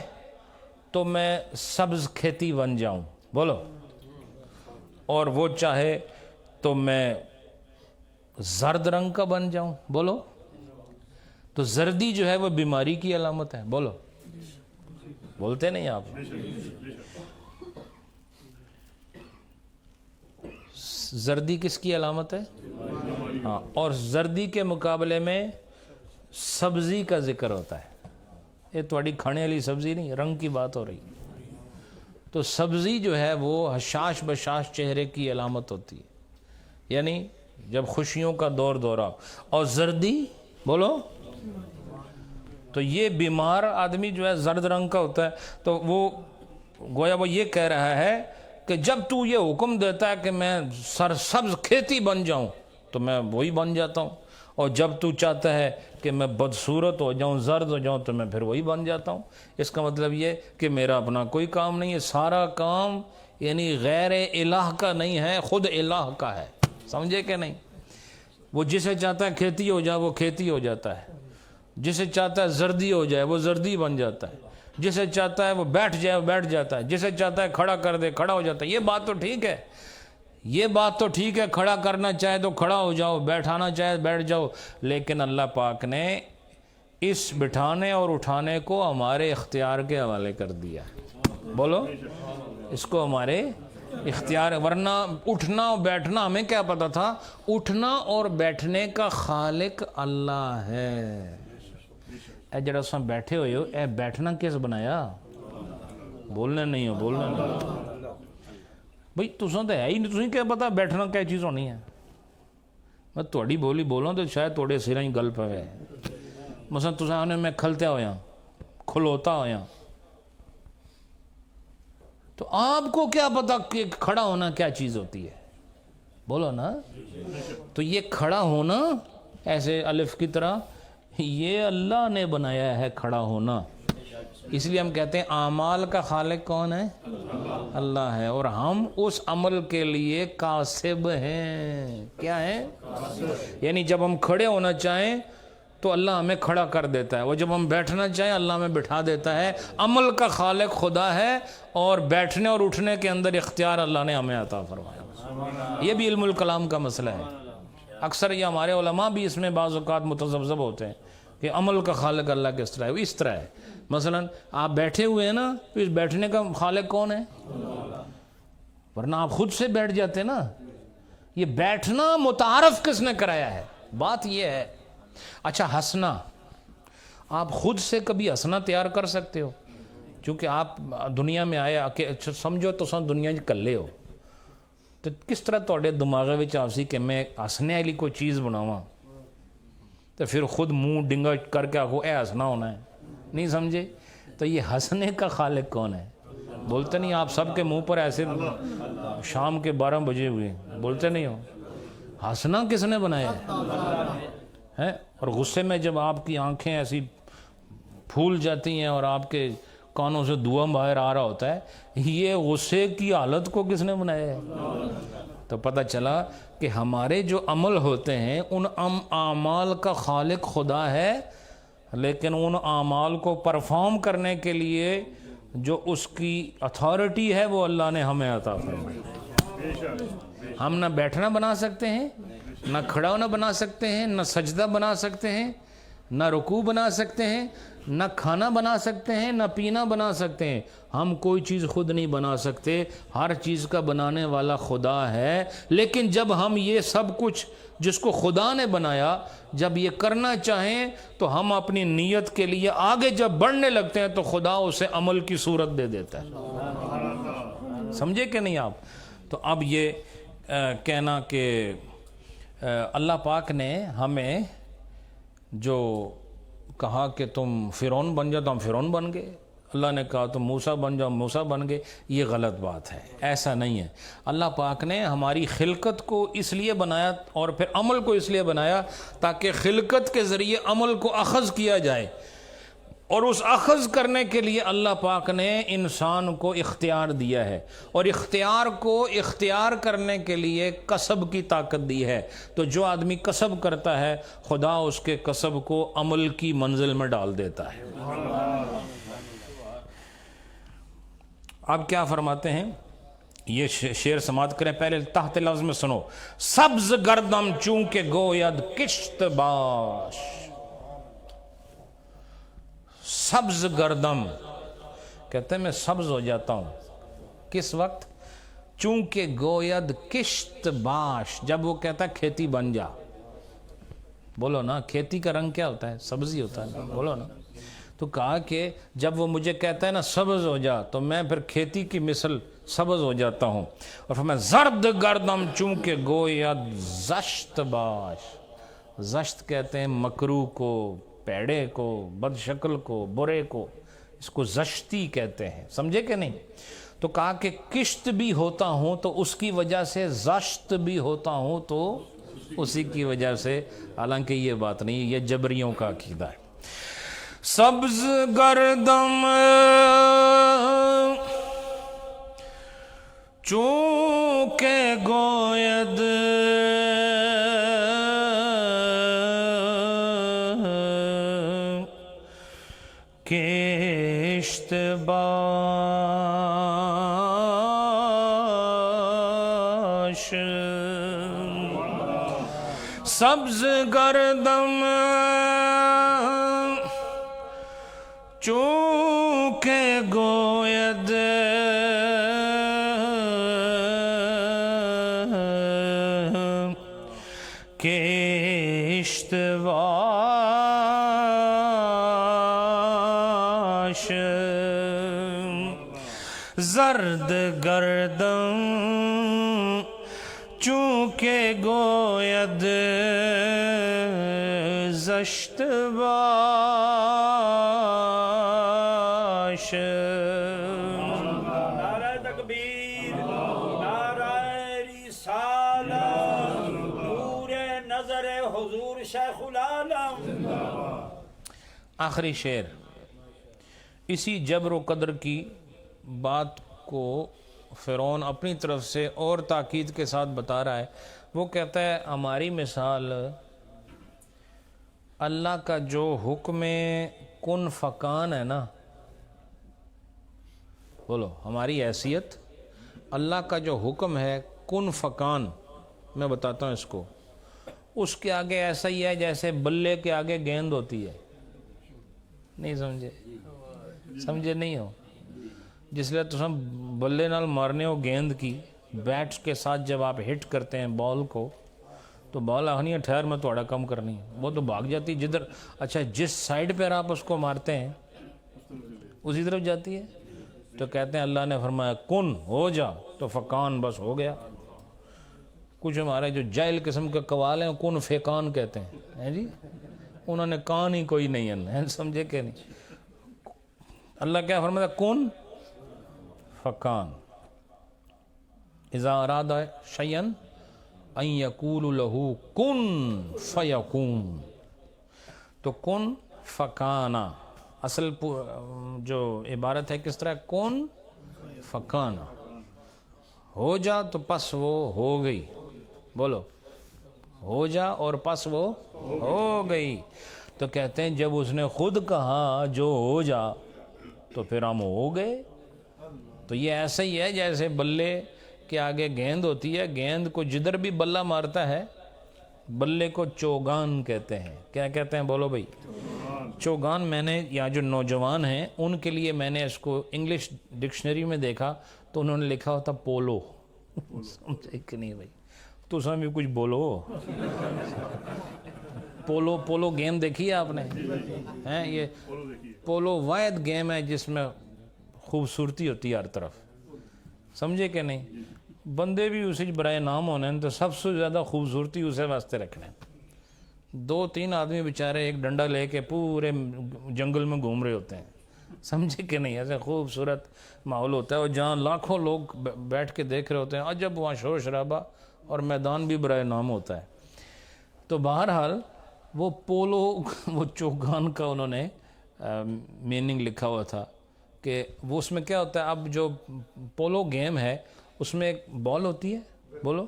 تو میں سبز کھیتی بن جاؤں، بولو، اور وہ چاہے تو میں زرد رنگ کا بن جاؤں، بولو۔ تو زردی جو ہے وہ بیماری کی علامت ہے، بولو، بولتے نہیں آپ؟ زردی کس کی علامت ہے؟ ہاں، اور زردی کے مقابلے میں سبزی کا ذکر ہوتا ہے۔ یہ تھوڑی کھانے والی سبزی نہیں، رنگ کی بات ہو رہی۔ تو سبزی جو ہے وہ حشاش بشاش چہرے کی علامت ہوتی ہے، یعنی جب خوشیوں کا دور دورہ، اور زردی بولو، تو یہ بیمار آدمی جو ہے زرد رنگ کا ہوتا ہے۔ تو وہ گویا وہ یہ کہہ رہا ہے کہ جب تو یہ حکم دیتا ہے کہ میں سرسبز کھیتی بن جاؤں تو میں وہی بن جاتا ہوں، اور جب تو چاہتا ہے کہ میں بدصورت ہو جاؤں، زرد ہو جاؤں، تو میں پھر وہی بن جاتا ہوں۔ اس کا مطلب یہ کہ میرا اپنا کوئی کام نہیں ہے، سارا کام یعنی غیر الہ کا نہیں ہے، خود الہ کا ہے، سمجھے کہ نہیں؟ وہ جسے چاہتا ہے کھیتی ہو جائے وہ کھیتی ہو جاتا ہے، جسے چاہتا ہے زردی ہو جائے وہ زردی بن جاتا ہے، جسے چاہتا ہے وہ بیٹھ جائے وہ بیٹھ جاتا ہے، جسے چاہتا ہے کھڑا کر دے کھڑا ہو جاتا ہے۔ یہ بات تو ٹھیک ہے، یہ بات تو ٹھیک ہے، کھڑا کرنا چاہے تو کھڑا ہو جاؤ، بیٹھانا چاہے بیٹھ جاؤ، لیکن اللہ پاک نے اس بٹھانے اور اٹھانے کو ہمارے اختیار کے حوالے کر دیا، بولو، اس کو ہمارے اختیار، ورنہ اٹھنا اور بیٹھنا ہمیں کیا پتا تھا؟ اٹھنا اور بیٹھنے کا خالق اللہ ہے۔ اے جڑا سا بیٹھے ہوئے ہو، اے بیٹھنا کس بنایا؟ بولنے نہیں ہو، بولنے نہیں ہو بھئی، تساں تو ہے ہی نہیں، تسیں کیا پتا بیٹھنا کیا چیز ہونی ہے؟ میں تھوڑی بولی بولاں تو شاید تھوڑے سراں ہی گل پوے، مثلا تساں آنے میں کھلتا ہویا کھلوتا ہویا، تو آپ کو کیا پتا کہ کھڑا ہونا کیا چیز ہوتی ہے؟ بولو نا۔ تو یہ کھڑا ہونا ایسے الف کی طرح، یہ اللہ نے بنایا ہے کھڑا ہونا، اس لیے ہم کہتے ہیں اعمال کا خالق کون ہے؟ اللہ ہے، اور ہم اس عمل کے لیے کاسب ہیں۔ کیا ہے؟ یعنی جب ہم کھڑے ہونا چاہیں تو اللہ ہمیں کھڑا کر دیتا ہے، اور جب ہم بیٹھنا چاہیں اللہ ہمیں بٹھا دیتا ہے۔ عمل کا خالق خدا ہے، اور بیٹھنے اور اٹھنے کے اندر اختیار اللہ نے ہمیں عطا فرمایا۔ یہ بھی علم الکلام کا مسئلہ ہے، اکثر یہ ہمارے علماء بھی اس میں بعض اوقات متذبذب ہوتے ہیں کہ عمل کا خالق اللہ کس طرح ہے۔ وہ اس طرح ہے، مثلا آپ بیٹھے ہوئے ہیں نا، تو اس بیٹھنے کا خالق کون ہے؟ ورنہ آپ خود سے بیٹھ جاتے نا۔ یہ بیٹھنا متعارف کس نے کرایا ہے؟ بات یہ ہے اچھا ہنسنا، آپ خود سے کبھی ہنسنا تیار کر سکتے ہو؟ چونکہ آپ دنیا میں آئے کہ سمجھو تو سن دنیا کلے ہو، تو کس طرح تھوڑے دماغ میں آ سی کہ میں ہنسنے والی کوئی چیز بناواں تو پھر خود منہ ڈنگا کر کے آخو اے ہنسنا ہونا ہے؟ نہیں سمجھے؟ تو یہ ہنسنے کا خالق کون ہے؟ بولتے نہیں آپ سب کے منہ پر ایسے شام کے 12 بجے ہوئے بولتے نہیں ہو؟ ہنسنا کس نے بنایا ہے؟ اور غصے میں جب آپ کی آنکھیں ایسی پھول جاتی ہیں اور آپ کے کانوں سے دھواں باہر آ رہا ہوتا ہے، یہ غصے کی حالت کو کس نے بنایا ہے؟ تو پتہ چلا کہ ہمارے جو عمل ہوتے ہیں ان اعمال کا خالق خدا ہے، لیکن ان اعمال کو پرفارم کرنے کے لیے جو اس کی اتھارٹی ہے وہ اللہ نے ہمیں عطا فرمائی۔ ہم نہ بیٹھنا بنا سکتے ہیں، نہ کھڑا ہونا بنا سکتے ہیں، نہ سجدہ بنا سکتے ہیں، نہ رکوع بنا سکتے ہیں، نہ کھانا بنا سکتے ہیں، نہ پینا بنا سکتے ہیں۔ ہم کوئی چیز خود نہیں بنا سکتے، ہر چیز کا بنانے والا خدا ہے۔ لیکن جب ہم یہ سب کچھ جس کو خدا نے بنایا جب یہ کرنا چاہیں تو ہم اپنی نیت کے لیے آگے جب بڑھنے لگتے ہیں تو خدا اسے عمل کی صورت دے دیتا ہے۔ سمجھے کہ نہیں آپ؟ تو اب یہ کہنا کہ اللہ پاک نے ہمیں جو کہا کہ تم فرعون بن جاؤ تو ہم فرعون بن گئے، اللہ نے کہا تم موسیٰ بن جاؤ موسیٰ بن گئے، یہ غلط بات ہے، ایسا نہیں ہے۔ اللہ پاک نے ہماری خلقت کو اس لیے بنایا اور پھر عمل کو اس لیے بنایا تاکہ خلقت کے ذریعے عمل کو اخذ کیا جائے، اور اس اخذ کرنے کے لیے اللہ پاک نے انسان کو اختیار دیا ہے، اور اختیار کو اختیار کرنے کے لیے کسب کی طاقت دی ہے۔ تو جو آدمی کسب کرتا ہے خدا اس کے کسب کو عمل کی منزل میں ڈال دیتا ہے۔ اب کیا فرماتے ہیں؟ یہ شعر سماعت کریں، پہلے تحت لفظ میں سنو۔ سبز گردم چونکہ گوید کشت باش، سبز گردم کہتے ہیں میں سبز ہو جاتا ہوں کس وقت؟ چونکہ گوید کشت باش، جب وہ کہتا ہے کھیتی بن جا۔ بولو نا، کھیتی کا رنگ کیا ہوتا ہے؟ سبزی ہوتا ہے، بولو نا۔ تو کہا کہ جب وہ مجھے کہتا ہے نا سبز ہو جا تو میں پھر کھیتی کی مثل سبز ہو جاتا ہوں۔ اور پھر میں زرد گردم چونکہ گوید زشت باش، زشت کہتے ہیں مکروہ کو، پیڑے کو، بد شکل کو، برے کو، اس کو زشتی کہتے ہیں، سمجھے کہ نہیں؟ تو کہا کہ کشت بھی ہوتا ہوں تو اس کی وجہ سے، زشت بھی ہوتا ہوں تو اسی کی وجہ سے، حالانکہ یہ بات نہیں، یہ جبریوں کا عقیدہ ہے۔ سبز گردم چونکہ گوید کشت باش، سبز گردم چونکہ گوید کشت باش، زرد گردم چونکہ گوید زشت باش۔ نعرہ تکبیر، نعرہ رسالت، نور نظر حضور شیخ العالم۔ آخری شعر اسی جبر و قدر کی بات کو فرعون اپنی طرف سے اور تاکید کے ساتھ بتا رہا ہے۔ وہ کہتا ہے ہماری مثال اللہ کا جو حکم کن فکان ہے نا، بولو ہماری حیثیت اللہ کا جو حکم ہے کن فکان، میں بتاتا ہوں اس کو، اس کے آگے ایسا ہی ہے جیسے بلے کے آگے گیند ہوتی ہے۔ نہیں سمجھے؟ سمجھے نہیں ہو؟ جس لئے تو ہم بلے نال مارنے ہو گیند کی، بیٹ کے ساتھ جب آپ ہٹ کرتے ہیں بال کو تو بال آخنی ہے ٹھہر میں تھوڑا کم کرنی ہے، وہ تو بھاگ جاتی جدھر، اچھا جس سائڈ پر آپ اس کو مارتے ہیں اسی طرف جاتی ہے. تو کہتے ہیں اللہ نے فرمایا کن ہو جا، تو فکان بس ہو گیا. کچھ ہمارے جو جاہل قسم کے قوال ہیں کن فیکان کہتے ہیں جی، انہوں نے کان ہی کوئی نہیں ہے، سمجھے کہ نہیں. اللہ کیا فرماتا کن فکان، اذا اراد شیئا ان یقول لہ کن فیکون. تو کن فکانا اصل جو عبارت ہے کس طرح، کن فکانا، ہو جا تو پس وہ ہو گئی. بولو ہو جا اور پس وہ ہو گئی. تو کہتے ہیں جب اس نے خود کہا جو ہو جا تو پھر ہم ہو گئے. تو یہ ایسا ہی ہے جیسے بلے کے آگے گیند ہوتی ہے، گیند کو جدھر بھی بلہ مارتا ہے بلے کو چوگان کہتے ہیں. کیا کہتے ہیں بولو بھائی؟ چوگان. میں نے یا جو نوجوان ہیں ان کے لیے میں نے اس کو انگلش ڈکشنری میں دیکھا تو انہوں نے لکھا ہوتا پولو. سمجھے کہ نہیں بھائی؟ تو اس میں بھی کچھ بولو. پولو گیم دیکھی ہے آپ نے؟ ہیں یہ پولو واحد گیم ہے جس میں خوبصورتی ہوتی ہے ہر طرف، سمجھے کہ نہیں؟ بندے بھی اسی برائے نام ہونے تو سب سے زیادہ خوبصورتی اسے واسطے رکھنے. 2-3 آدمی بیچارے ایک ڈنڈا لے کے پورے جنگل میں گھوم رہے ہوتے ہیں، سمجھے کہ نہیں؟ ایسے خوبصورت ماحول ہوتا ہے اور جہاں لاکھوں لوگ بیٹھ کے دیکھ رہے ہوتے ہیں، عجب وہاں شور شرابہ اور میدان بھی برائے نام ہوتا ہے. تو بہرحال وہ پولو وہ چوگان کا انہوں نے میننگ لکھا ہوا تھا کہ وہ اس میں کیا ہوتا ہے. اب جو پولو گیم ہے اس میں ایک بال ہوتی ہے، بولو،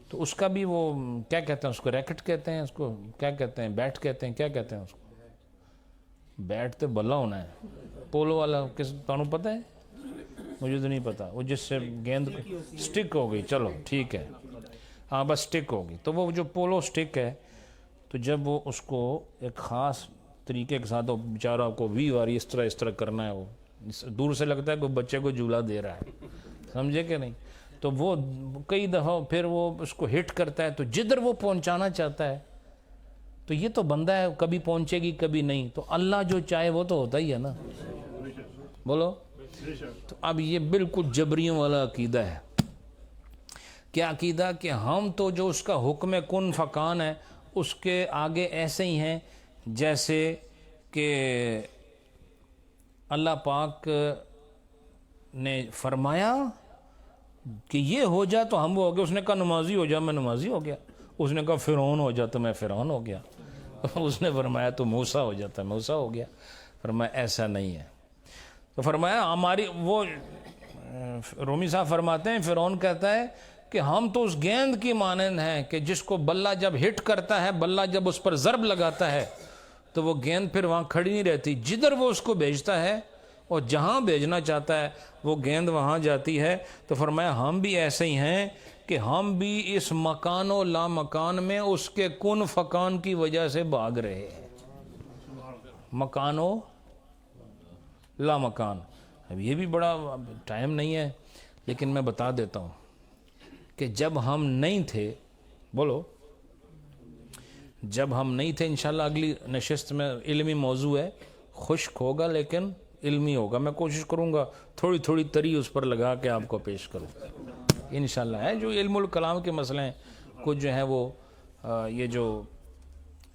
تو اس کا بھی وہ کیا کہتے ہیں اس کو، ریکٹ کہتے ہیں اس کو، کیا کہتے ہیں، بیٹ کہتے ہیں، کیا کہتے ہیں اس کو؟ بیٹ تو بلا ہونا ہے. پولو والا کس تانوں پتہ ہے؟ مجھے تو نہیں پتا. وہ جس سے گیند سٹک ہو گئی، چلو ٹھیک ہے، ہاں بس سٹک ہوگی. تو وہ جو پولو سٹک ہے تو جب وہ اس کو ایک خاص طریقے کے ساتھ بیچارہ کو وی واری اس طرح کرنا ہے، وہ دور سے لگتا ہے کوئی بچے کو جھولا دے رہا ہے، سمجھے کہ نہیں؟ تو وہ کئی دفعہ پھر وہ اس کو ہٹ کرتا ہے تو جدھر وہ پہنچانا چاہتا ہے تو یہ تو بندہ ہے، کبھی پہنچے گی کبھی نہیں. تو اللہ جو چاہے وہ تو ہوتا ہی ہے نا، بولو. تو اب یہ بالکل جبریوں والا عقیدہ ہے. کیا عقیدہ؟ کہ ہم تو جو اس کا حکم کن فکان ہے اس کے آگے ایسے ہی ہیں جیسے کہ اللہ پاک نے فرمایا کہ یہ ہو جا تو ہم وہ ہو گئے. اس نے کہا نمازی ہو جا، میں نمازی ہو گیا. اس نے کہا فرعون ہو جا تو میں فرعون ہو گیا. اس نے فرمایا تو موسیٰ ہو جاتا، موسیٰ ہو گیا. فرمایا ایسا نہیں ہے. تو فرمایا ہماری وہ رومی صاحب فرماتے ہیں فرعون کہتا ہے کہ ہم تو اس گیند کی مانند ہیں کہ جس کو بلہ جب ہٹ کرتا ہے، بلہ جب اس پر ضرب لگاتا ہے تو وہ گیند پھر وہاں کھڑی نہیں رہتی، جدھر وہ اس کو بھیجتا ہے اور جہاں بھیجنا چاہتا ہے وہ گیند وہاں جاتی ہے. تو فرمایا ہم بھی ایسے ہی ہیں کہ ہم بھی اس مکان و لا مکان میں اس کے کن فکان کی وجہ سے بھاگ رہے ہیں. مکان و لا مکان. اب یہ بھی بڑا ٹائم نہیں ہے لیکن میں بتا دیتا ہوں کہ جب ہم نہیں تھے، بولو، جب ہم نہیں تھے، انشاءاللہ اگلی نشست میں علمی موضوع ہے، خشک ہوگا لیکن علمی ہوگا. میں کوشش کروں گا تھوڑی تھوڑی تری اس پر لگا کے آپ کو پیش کروں انشاءاللہ. ہے جو علم الکلام کے مسئلے ہیں کچھ جو ہیں وہ یہ جو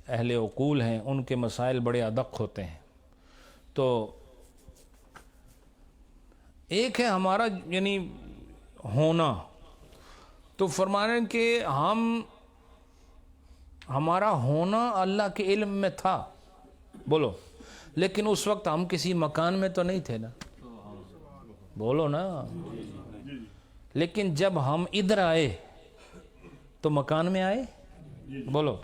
اہل عقول ہیں ان کے مسائل بڑے ادق ہوتے ہیں. تو ایک ہے ہمارا یعنی ہونا، تو فرما رہے ہیں کہ ہمارا ہونا اللہ کے علم میں تھا، بولو، لیکن اس وقت ہم کسی مکان میں تو نہیں تھے نا، بولو نا. لیکن جب ہم ادھر آئے تو مکان میں آئے، بولو.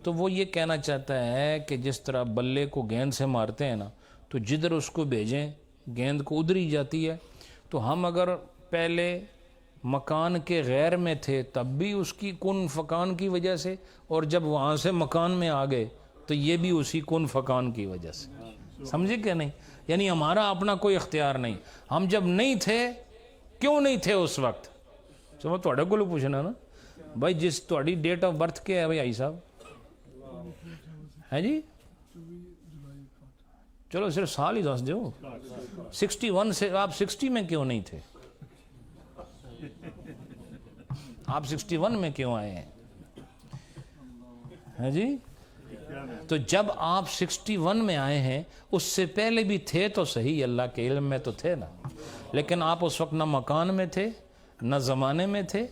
تو وہ یہ کہنا چاہتا ہے کہ جس طرح بلے کو گیند سے مارتے ہیں نا تو جدھر اس کو بھیجیں گیند کو ادھر ہی جاتی ہے. تو ہم اگر پہلے مکان کے غیر میں تھے تب بھی اس کی کن فکان کی وجہ سے، اور جب وہاں سے مکان میں آ گئے تو یہ بھی اسی کن فکان کی وجہ سے. سمجھے کہ نہیں؟ یعنی ہمارا اپنا کوئی اختیار نہیں. ہم جب نہیں تھے، کیوں نہیں تھے اس وقت؟ چلو تھوڑے کو پوچھنا نا، بھائی جس تہاڈی ڈیٹ آف برتھ کیا ہے بھائی آئی صاحب ہے جی؟ چلو صرف سال ہی دس دو. 61 سے آپ 60 میں کیوں نہیں تھے؟ آپ 61 میں کیوں آئے ہیں جی؟ تو جب آپ 61 میں آئے ہیں اس سے پہلے بھی تھے تو صحیح، اللہ کے علم میں تو تھے نا، لیکن آپ اس وقت نہ مکان میں تھے نہ زمانے میں تھے،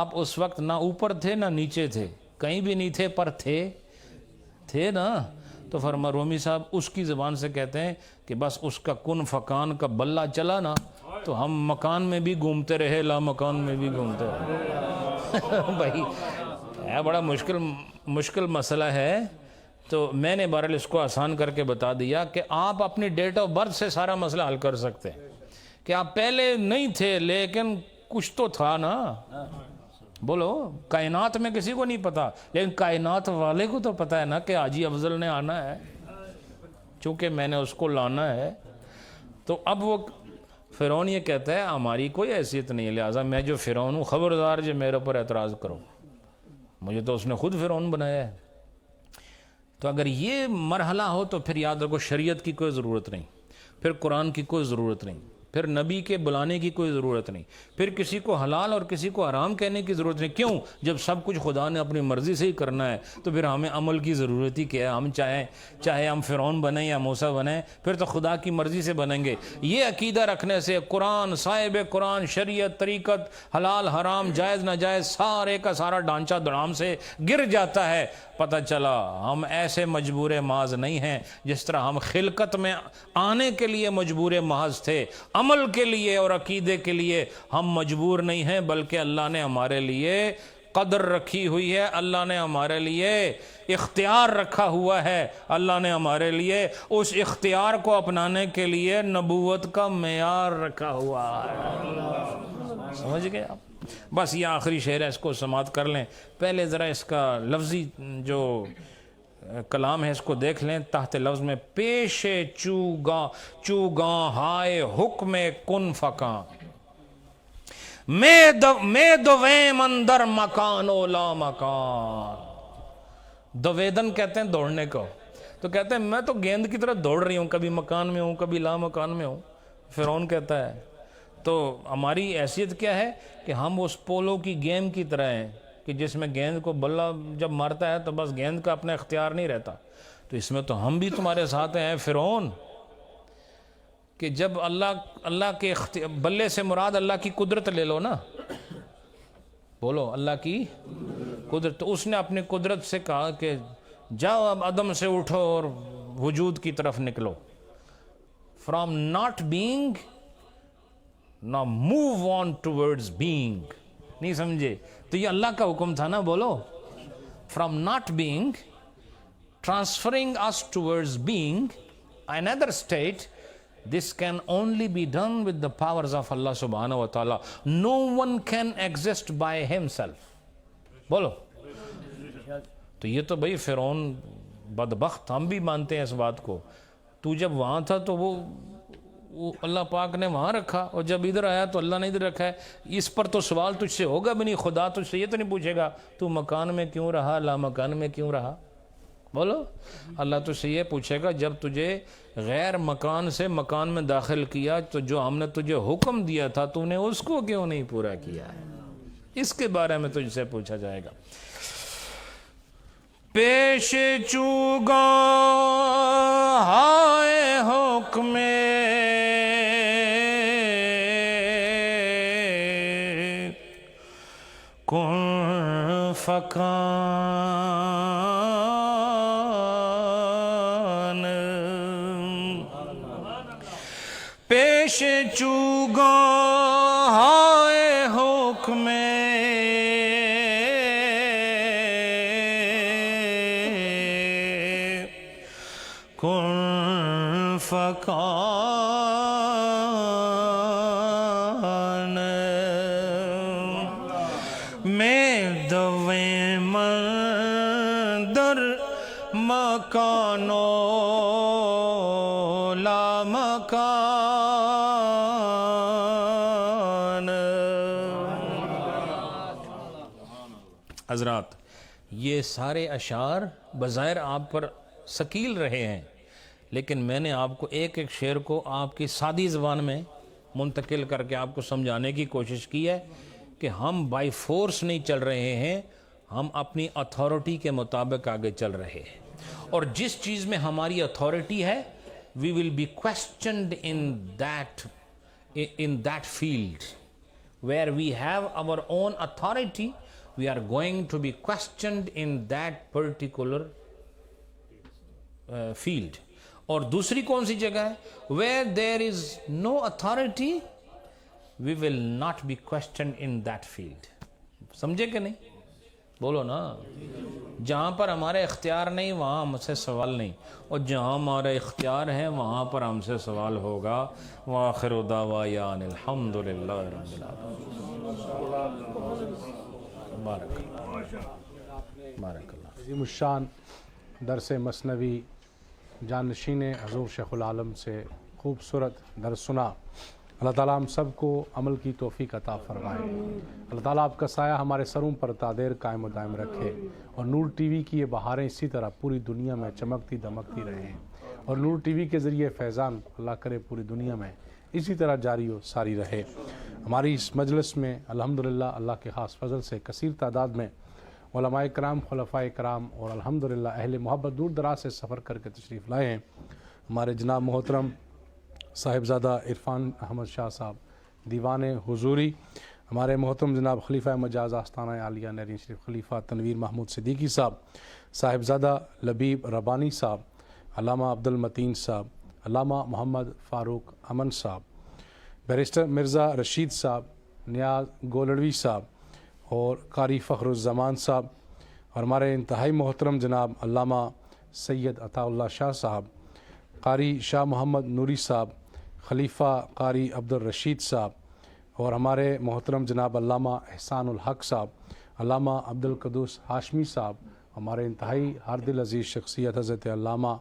آپ اس وقت نہ اوپر تھے نہ نیچے تھے، کہیں بھی نہیں تھے، پر تھے نا. تو فرما رومی صاحب اس کی زبان سے کہتے ہیں کہ بس اس کا کن فکان کا بلہ چلا نا تو ہم مکان میں بھی گھومتے رہے، لا مکان میں بھی گھومتے رہے. بھائی ہے بڑا مشکل مسئلہ ہے. تو میں نے بہرحال اس کو آسان کر کے بتا دیا کہ آپ اپنی ڈیٹ آف برتھ سے سارا مسئلہ حل کر سکتے ہیں کہ آپ پہلے نہیں تھے لیکن کچھ تو تھا نا. بولو کائنات میں کسی کو نہیں پتا، لیکن کائنات والے کو تو پتا ہے نا کہ حاجی افضل نے آنا ہے، چونکہ میں نے اس کو لانا ہے. تو اب وہ فرعون یہ کہتا ہے ہماری کوئی حیثیت نہیں ہے، لہٰذا میں جو فرعون ہوں خبردار جو میرے اوپر اعتراض کرو، مجھے تو اس نے خود فرعون بنایا ہے. تو اگر یہ مرحلہ ہو تو پھر یاد رکھو شریعت کی کوئی ضرورت نہیں، پھر قرآن کی کوئی ضرورت نہیں، پھر نبی کے بلانے کی کوئی ضرورت نہیں، پھر کسی کو حلال اور کسی کو حرام کہنے کی ضرورت نہیں. کیوں؟ جب سب کچھ خدا نے اپنی مرضی سے ہی کرنا ہے تو پھر ہمیں عمل کی ضرورت ہی کیا ہے؟ ہم چاہے ہم فرعون بنیں یا موسیٰ بنیں، پھر تو خدا کی مرضی سے بنیں گے. یہ عقیدہ رکھنے سے قرآن، صاحب قرآن، شریعت، طریقت، حلال حرام، جائز ناجائز، سارے کا سارا ڈھانچہ دڑام سے گر جاتا ہے. پتہ چلا ہم ایسے مجبور محض نہیں ہیں جس طرح ہم خلقت میں آنے کے لیے مجبور محض تھے، عمل کے لیے اور عقیدے کے لیے ہم مجبور نہیں ہیں، بلکہ اللہ نے ہمارے لیے قدر رکھی ہوئی ہے، اللہ نے ہمارے لیے اختیار رکھا ہوا ہے، اللہ نے ہمارے لیے اس اختیار کو اپنانے کے لیے نبوت کا معیار رکھا ہوا ہے. سمجھ گئے آپ؟ بس یہ آخری شعر ہے، اس کو سماعت کر لیں. پہلے ذرا اس کا لفظی جو کلام ہے اس کو دیکھ لیں. تحت لفظ میں پیش چوگاں ہائے حکم کن فکاں، میں دویم اندر مکان و لا مکان. دویدن کہتے ہیں دوڑنے کو، تو کہتے ہیں میں تو گیند کی طرح دوڑ رہی ہوں، کبھی مکان میں ہوں کبھی لا مکان میں ہوں. فرعون کہتا ہے تو ہماری حیثیت کیا ہے کہ ہم اس پولو کی گیم کی طرح ہیں کہ جس میں گیند کو بلہ جب مارتا ہے تو بس گیند کا اپنا اختیار نہیں رہتا. تو اس میں تو ہم بھی تمہارے ساتھ ہیں فرعون، کہ جب اللہ کے بلے سے مراد اللہ کی قدرت لے لو نا، بولو اللہ کی قدرت. تو اس نے اپنی قدرت سے کہا کہ جاؤ اب عدم سے اٹھو اور وجود کی طرف نکلو. فرام ناٹ بینگ نا موو آن ٹورڈز بینگ. نہیں سمجھے؟ تو یہ اللہ کا حکم تھا نا. بولو from not being transferring us towards being another state. This can only be done with the powers of Allah subhanahu wa ta'ala. No one can exist by himself. بولو. تو یہ تو بھئی فرعون بدبخت، ہم بھی مانتے ہیں اس بات کو. تو جب وہاں تھا تو وہ اللہ پاک نے وہاں رکھا، اور جب ادھر آیا تو اللہ نے ادھر رکھا ہے. اس پر تو سوال تجھ سے ہوگا بھی نہیں. خدا تجھ سے یہ تو نہیں پوچھے گا تو مکان میں کیوں رہا، لا مکان میں کیوں رہا. بولو اللہ تجھ سے یہ پوچھے گا جب تجھے غیر مکان سے مکان میں داخل کیا تو جو ہم نے تجھے حکم دیا تھا تو نے اس کو کیوں نہیں پورا کیا ہے. اس کے بارے میں تجھ سے پوچھا جائے گا. پیش چوگاں ہائے حکم کن فکان، پیش چوگاں ہائے حکم کن فکان، میں دویم در مکانو لا مکان. حضرات یہ سارے اشعار بظاہر آپ پر ثقیل رہے ہیں، لیکن میں نے آپ کو ایک ایک شعر کو آپ کی سادی زبان میں منتقل کر کے آپ کو سمجھانے کی کوشش کی ہے کہ ہم بائی فورس نہیں چل رہے ہیں، ہم اپنی اتھارٹی کے مطابق آگے چل رہے ہیں، اور جس چیز میں ہماری اتھارٹی ہے we will be questioned in that field where we have our own authority. We are going to be questioned in that particular field. اور دوسری کون سی جگہ ہے؟ where there is no authority we will not be questioned in that field. سمجھے کہ نہیں؟ بولو نا. جہاں پر ہمارے اختیار نہیں وہاں ہم سے سوال نہیں، اور جہاں ہمارے اختیار ہے وہاں پر ہم سے سوال ہوگا. وآخر دعوانا ان الحمد للہ رب العالمین. بارک اللہ بارک اللہ. عظیم الشان درس مثنوی جانشین حضور شیخ العالم سے خوبصورت درس سنا. اللہ تعالیٰ ہم سب کو عمل کی توفیق عطا فرمائے. اللہ تعالیٰ آپ کا سایہ ہمارے سروں پر تا دیر قائم و دائم رکھے، اور نور ٹی وی کی یہ بہاریں اسی طرح پوری دنیا میں چمکتی دمکتی رہیں، اور نور ٹی وی کے ذریعے فیضان اللہ کرے پوری دنیا میں اسی طرح جاری و ساری رہے. ہماری اس مجلس میں الحمدللہ اللہ کے خاص فضل سے کثیر تعداد میں علماء کرام، خلفاء کرام اور الحمدللہ اہل محبت دور دراز سے سفر کر کے تشریف لائے ہیں. ہمارے جناب محترم صاحبزادہ عرفان احمد شاہ صاحب دیوان حضوری، ہمارے محترم جناب خلیفہ مجاز آستانہ عالیہ نرین شریف خلیفہ تنویر محمود صدیقی صاحب، صاحبزادہ لبیب ربانی صاحب، علامہ عبدالمتین صاحب، علامہ محمد فاروق امن صاحب، بیرسٹر مرزا رشید صاحب، نیاز گولڑوی صاحب اور قاری فخر الزمان صاحب، اور ہمارے انتہائی محترم جناب علامہ سید عطا اللہ شاہ صاحب، قاری شاہ محمد نوری صاحب، خلیفہ قاری عبدالرشید صاحب، اور ہمارے محترم جناب علامہ احسان الحق صاحب، علامہ عبدالقدوس ہاشمی صاحب، ہمارے انتہائی ہر دل عزیز شخصیت حضرت علامہ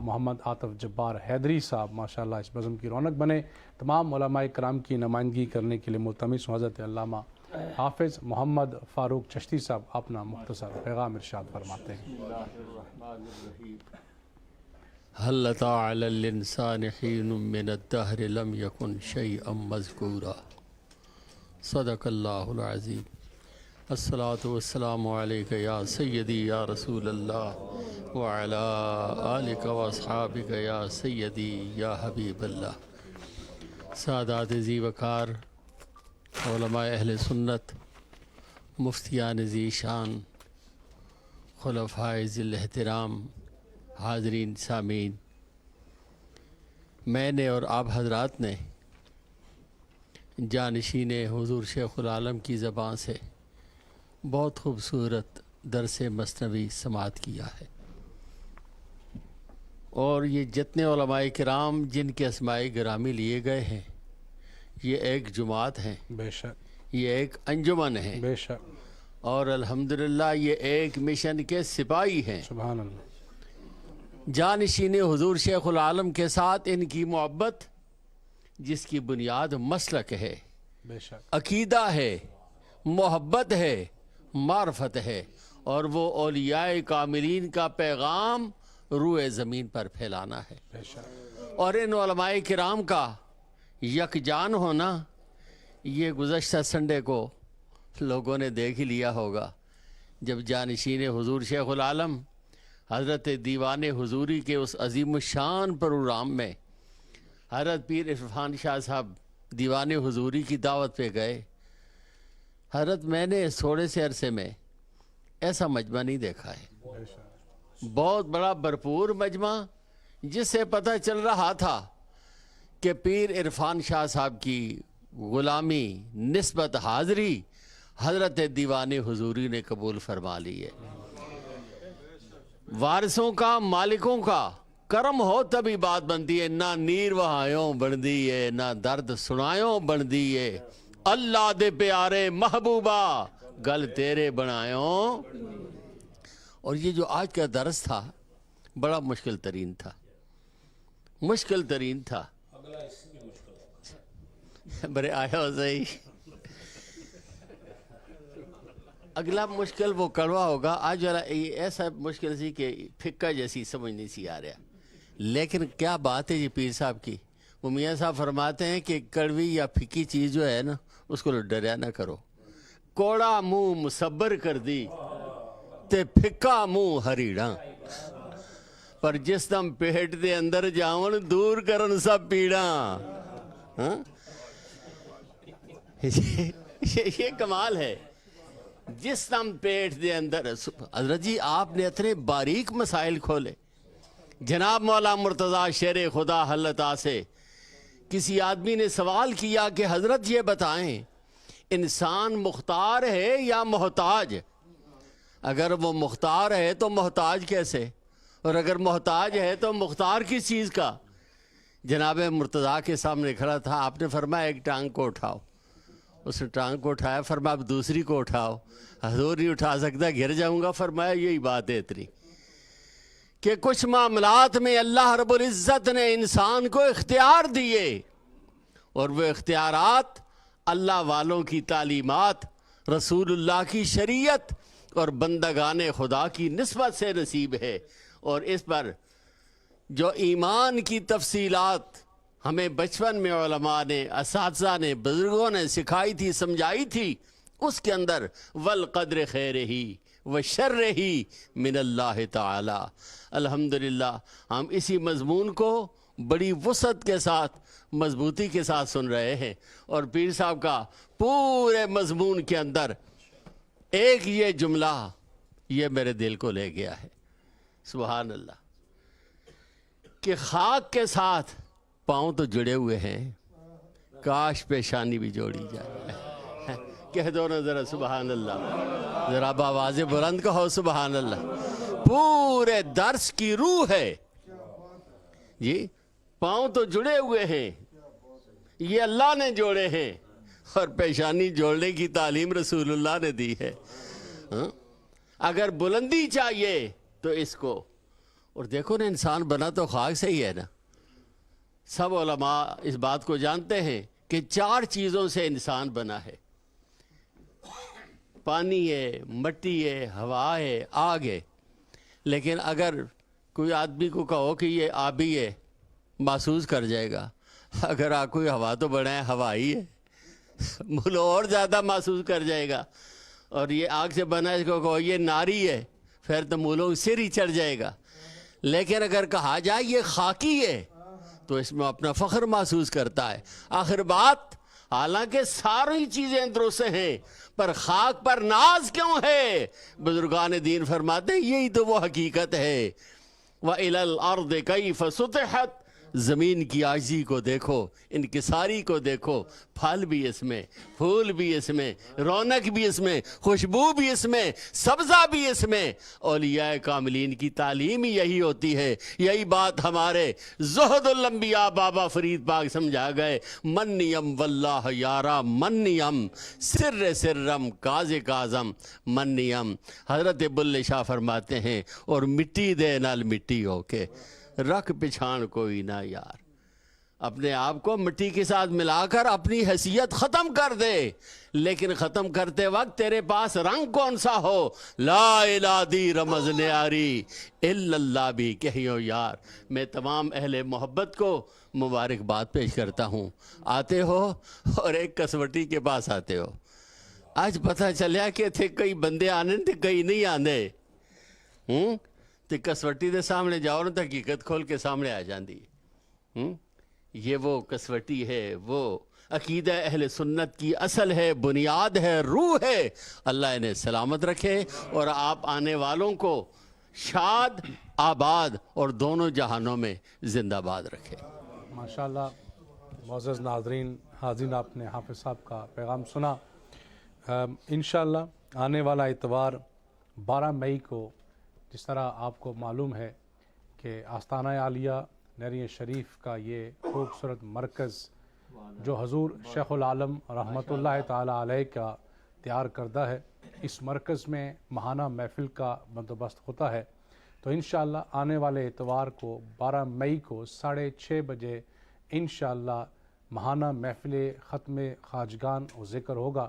محمد عاطف جبار حیدری صاحب. ماشاءاللہ اس بزم کی رونق بنے. تمام علماء کرام کی نمائندگی کرنے کے لیے ملتمس ہوں حضرت علامہ حافظ محمد فاروق چشتی صاحب اپنا مختصر پیغام ارشاد فرماتے ہیں. هل أتى على الإنسان حين من الدهر لم يكن شيئا مذكورا. صدق الله العظيم. الصلاة والسلام عليك يا سيدي يا رسول الله وعلى آلك وأصحابك يا سيدي يا حبيب الله. سادات ذی وقار، علماء اہل سنت، مفتیان ذی شان، خلفائے ذی الاحترام، حاضرین سامعین، میں نے اور آپ حضرات نے جانشین حضور شیخ العالم کی زبان سے بہت خوبصورت درس مثنوی سماعت کیا ہے، اور یہ جتنے علماء کرام جن کے اسماء گرامی لیے گئے ہیں یہ ایک جماعت ہیں، بے شک یہ ایک انجمن ہے، بے شک، اور الحمدللہ یہ ایک مشن کے سپاہی ہیں. سبحان اللہ. جانشین حضور شیخ العالم کے ساتھ ان کی محبت جس کی بنیاد مسلک ہے، بے شک، عقیدہ ہے، محبت ہے، معرفت ہے، اور وہ اولیاء کاملین کا پیغام روئے زمین پر پھیلانا ہے. بے شک، اور ان علماء کرام کا یکجان ہونا یہ گزشتہ سنڈے کو لوگوں نے دیکھ ہی لیا ہوگا، جب جانشین حضور شیخ العالم حضرت دیوان حضوری کے اس عظیم الشان پروگرام میں حضرت پیر عرفان شاہ صاحب دیوان حضوری کی دعوت پہ گئے. حضرت میں نے اس تھوڑے سے عرصے میں ایسا مجمع نہیں دیکھا ہے، بہت بڑا بھرپور مجمع، جس سے پتہ چل رہا تھا کہ پیر عرفان شاہ صاحب کی غلامی نسبت حاضری حضرت دیوان حضوری نے قبول فرما لی ہے. وارثوں کا، مالکوں کا کرم ہو تبھی بات بنتی ہے، نہ نیر وہایوں بندی ہے، نہ درد سنایوں بندی ہے. اللہ دے پیارے محبوبہ گل تیرے بنایوں. اور یہ جو آج کا درس تھا بڑا مشکل ترین تھا، مشکل ترین تھا. برے آیا ہو صحیح. اگلا مشکل وہ کڑوا ہوگا. آج والا ایسا مشکل سی کہ پھکا جیسی سمجھ نہیں سی آ رہا. لیکن کیا بات ہے جی پیر صاحب کی. وہ میاں صاحب فرماتے ہیں کہ کڑوی یا پھکی چیز جو ہے نا اس کو ڈریا نہ کرو. کوڑا منہ مصبر کر دی تے پھکا منہ ہریڑا، پر جس دم پیٹ دے اندر جاون دور کرن سب پیڑا. ہاں یہ کمال ہے. جس دم پیٹ دے اندر. حضرت جی آپ نے اتنے باریک مسائل کھولے. جناب مولا مرتضیٰ شیر خدا حلتا سے کسی آدمی نے سوال کیا کہ حضرت یہ بتائیں انسان مختار ہے یا محتاج؟ اگر وہ مختار ہے تو محتاج کیسے، اور اگر محتاج ہے تو مختار کس چیز کا؟ جناب مرتضیٰ کے سامنے کھڑا تھا. آپ نے فرمایا ایک ٹانگ کو اٹھاؤ. اس نے ٹانگ کو اٹھایا. فرمایا اب دوسری کو اٹھاؤ. حضور نہیں اٹھا سکتا، گر جاؤں گا. فرمایا یہی بات ہے اتنی کہ کچھ معاملات میں اللہ رب العزت نے انسان کو اختیار دیے، اور وہ اختیارات اللہ والوں کی تعلیمات، رسول اللہ کی شریعت اور بندگان خدا کی نسبت سے نصیب ہے. اور اس پر جو ایمان کی تفصیلات ہمیں بچپن میں علماء نے، اساتذہ نے، بزرگوں نے سکھائی تھی، سمجھائی تھی، اس کے اندر والقدر خیرہی وشرہی من اللہ تعالی. الحمدللہ ہم اسی مضمون کو بڑی وسعت کے ساتھ، مضبوطی کے ساتھ سن رہے ہیں. اور پیر صاحب کا پورے مضمون کے اندر ایک یہ جملہ یہ میرے دل کو لے گیا ہے. سبحان اللہ. کہ خاک کے ساتھ پاؤں تو جڑے ہوئے ہیں، کاش پیشانی بھی جوڑی جائے. کہہ دو نا ذرا سبحان اللہ. ذرا بآواز بلند کہو سبحان اللہ. پورے درس کی روح ہے جی. پاؤں تو جڑے ہوئے ہیں، یہ اللہ نے جوڑے ہیں، اور پیشانی جوڑنے کی تعلیم رسول اللہ نے دی ہے. اگر بلندی چاہیے تو اس کو. اور دیکھو نا انسان بنا تو خاک سے ہی ہے نا. سب علماء اس بات کو جانتے ہیں کہ 4 چیزوں سے انسان بنا ہے. پانی ہے، مٹی ہے، ہوا ہے، آگ ہے. لیکن اگر کوئی آدمی کو کہو کہ یہ آبی ہے، محسوس کر جائے گا. اگر کوئی ہوا تو بنا ہے، ہوا ہی ہے، مولو اور زیادہ محسوس کر جائے گا. اور یہ آگ سے بنا ہے، اس کو کہو یہ ناری ہے، پھر تو مولو سر ہی چڑھ جائے گا. لیکن اگر کہا جائے یہ خاکی ہے تو اس میں اپنا فخر محسوس کرتا ہے. آخر بات حالانکہ ساری چیزیں درست ہیں، پر خاک پر ناز کیوں ہے؟ بزرگان دین فرماتے ہیں یہی تو وہ حقیقت ہے. وَإِلَى الْأَرْضِ كَيْفَ سُطِحَتْ. زمین کی عاجزی کو دیکھو، انکساری کو دیکھو. پھل بھی اس میں، پھول بھی اس میں، رونق بھی اس میں، خوشبو بھی اس میں، سبزہ بھی اس میں. اولیاء کاملین کی تعلیم ہی یہی ہوتی ہے. یہی بات ہمارے زہد الانبیاء بابا فرید پاک سمجھا گئے. منیم واللہ یارا منیم، سر سرم کاز کازم منیم. حضرت بلے شاہ فرماتے ہیں اور مٹی دے نال مٹی ہو کے رکھ پچھان کوئی نہ یار. اپنے آپ کو مٹی کے ساتھ ملا کر اپنی حیثیت ختم کر دے، لیکن ختم کرتے وقت تیرے پاس رنگ کون سا ہو؟ لا الہ دی رمز نیاری الا اللہ بھی کہیو یار. میں تمام اہل محبت کو مبارکباد پیش کرتا ہوں. آتے ہو اور ایک کسوٹی کے پاس آتے ہو. آج پتہ چلیا کہ تھے کئی بندے آنے تھے کئی نہیں آنے. تو کسوٹی دے سامنے جاؤ نا تو حقیقت کھول کے سامنے آ جاندی. یہ وہ کسوٹی ہے، وہ عقیدہ اہل سنت کی اصل ہے، بنیاد ہے، روح ہے. اللہ انہیں سلامت رکھے اور آپ آنے والوں کو شاد، آباد اور دونوں جہانوں میں زندہ باد رکھے. ماشاءاللہ. معزز ناظرین، حاضرین، آپ نے حافظ صاحب کا پیغام سنا. انشاءاللہ آنے والا اتوار 12 مئی کو، جس طرح آپ کو معلوم ہے کہ آستانہ عالیہ نری شریف کا یہ خوبصورت مرکز جو حضور شیخ العالم رحمۃ اللہ تعالی علیہ کا تیار کردہ ہے، اس مرکز میں ماہانہ محفل کا بندوبست ہوتا ہے. تو انشاءاللہ آنے والے اتوار کو 12 مئی کو 6:30 بجے انشاءاللہ ماہانہ محفل ختم خواجگان و ذکر ہوگا.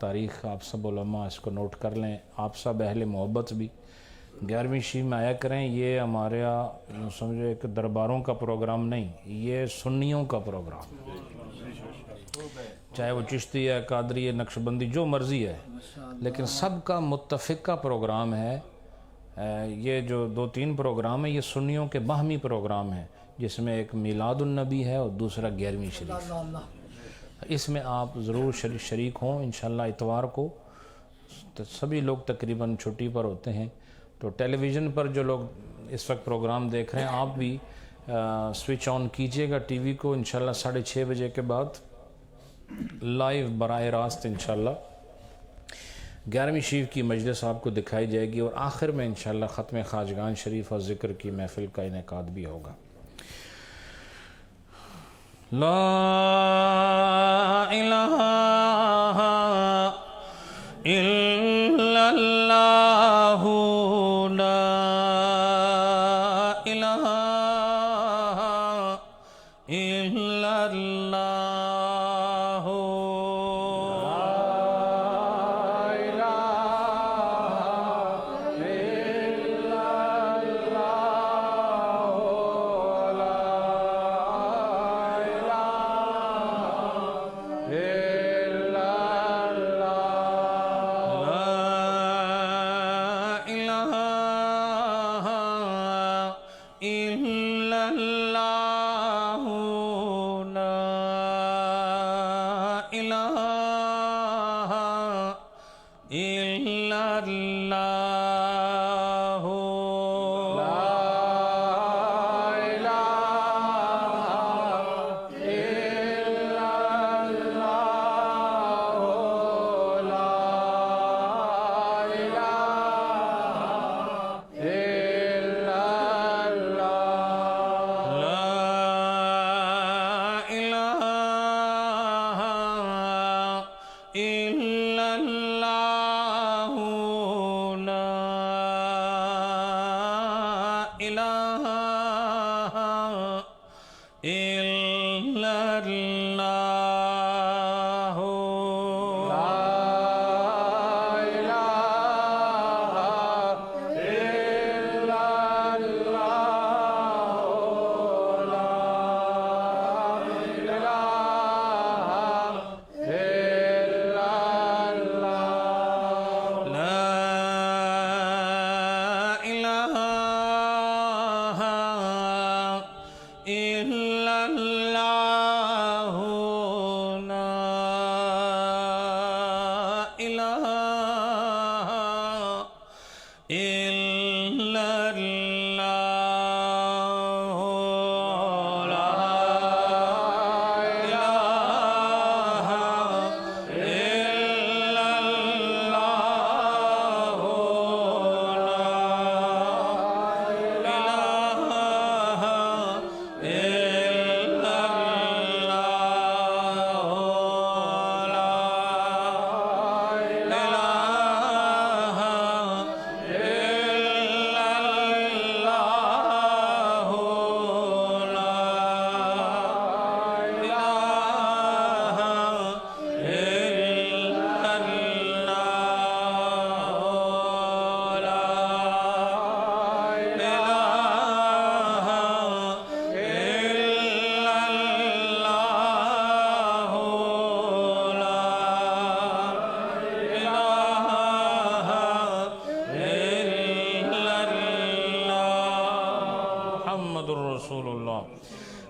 تاریخ آپ سب علماء اس کو نوٹ کر لیں، آپ سب اہل محبت بھی 11ویں شیف میں آیا کریں۔ یہ ہمارے یوں سمجھو ایک درباروں کا پروگرام نہیں، یہ سنیوں کا پروگرام، چاہے وہ چشتی ہے، قادری ہے، نقشبندی، جو مرضی ہے، لیکن سب کا متفقہ پروگرام ہے۔ یہ جو 2-3 پروگرام ہیں یہ سنیوں کے باہمی پروگرام ہیں، جس میں ایک میلاد النبی ہے اور دوسرا 11ویں شریف۔ اس میں آپ ضرور شریک ہوں انشاءاللہ۔ اتوار کو سبھی لوگ تقریباً چھٹی پر ہوتے ہیں، تو ٹیلی ویژن پر جو لوگ اس وقت پروگرام دیکھ رہے ہیں آپ بھی سوئچ آن کیجئے گا ٹی وی کو، انشاءاللہ 6:30 بجے کے بعد لائیو براہ راست انشاءاللہ 11ویں شریف کی مجلس آپ کو دکھائی جائے گی، اور آخر میں انشاءاللہ ختم خواجگان شریف اور ذکر کی محفل کا انعقاد بھی ہوگا۔ لا الہ الا اللہ، لا الہ الا اللہ۔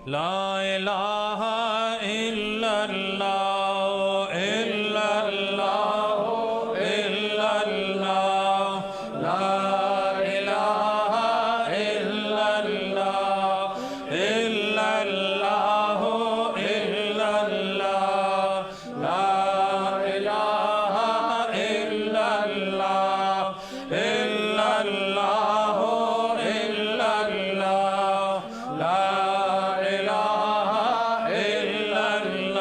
لا الہ الا اللہ الا اللہ الا اللہ، لا الہ الا اللہ الا اللہ الا اللہ، لا الہ الا اللہ الا اللہ الا اللہ، لا الہ الا اللہ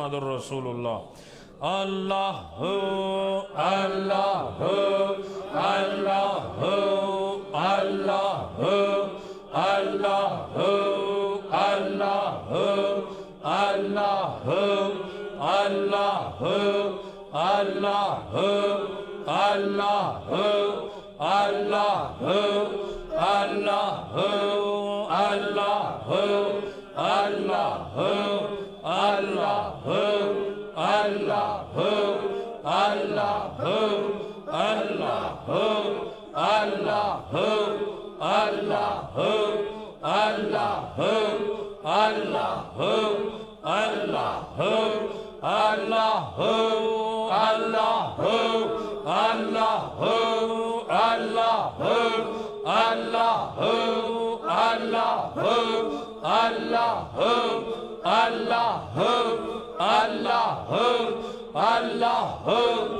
محمد رسول اللہ اللہ اللہ اللہ اللہ اللہ اللہ اللہ اللہ اللہ اللہ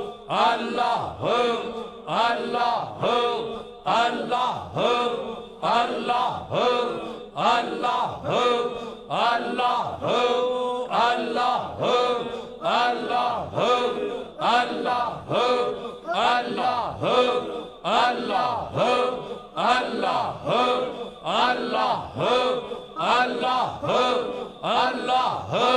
اللہ اللہ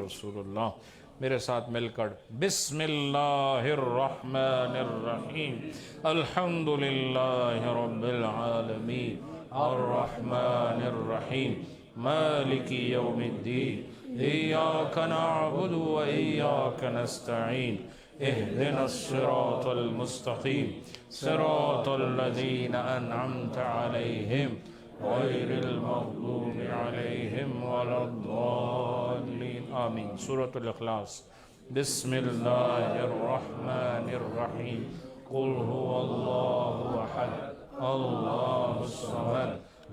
رسول اللہ. میرے ساتھ مل کر بسم اللہ الرحمن الرحیم الحمدللہ رب العالمین الرحمن الرحیم مالک یوم الدین ایاک نعبد و ایاک نستعین اهدنا الصراط المستقیم صراط الذین انعمت علیہم غیر المغضوب علیہم ولا الضالین آمین. سورة الاخلاص. بسم اللہ الرحمن الرحیم قل هو اللہ احد اللہ الصمد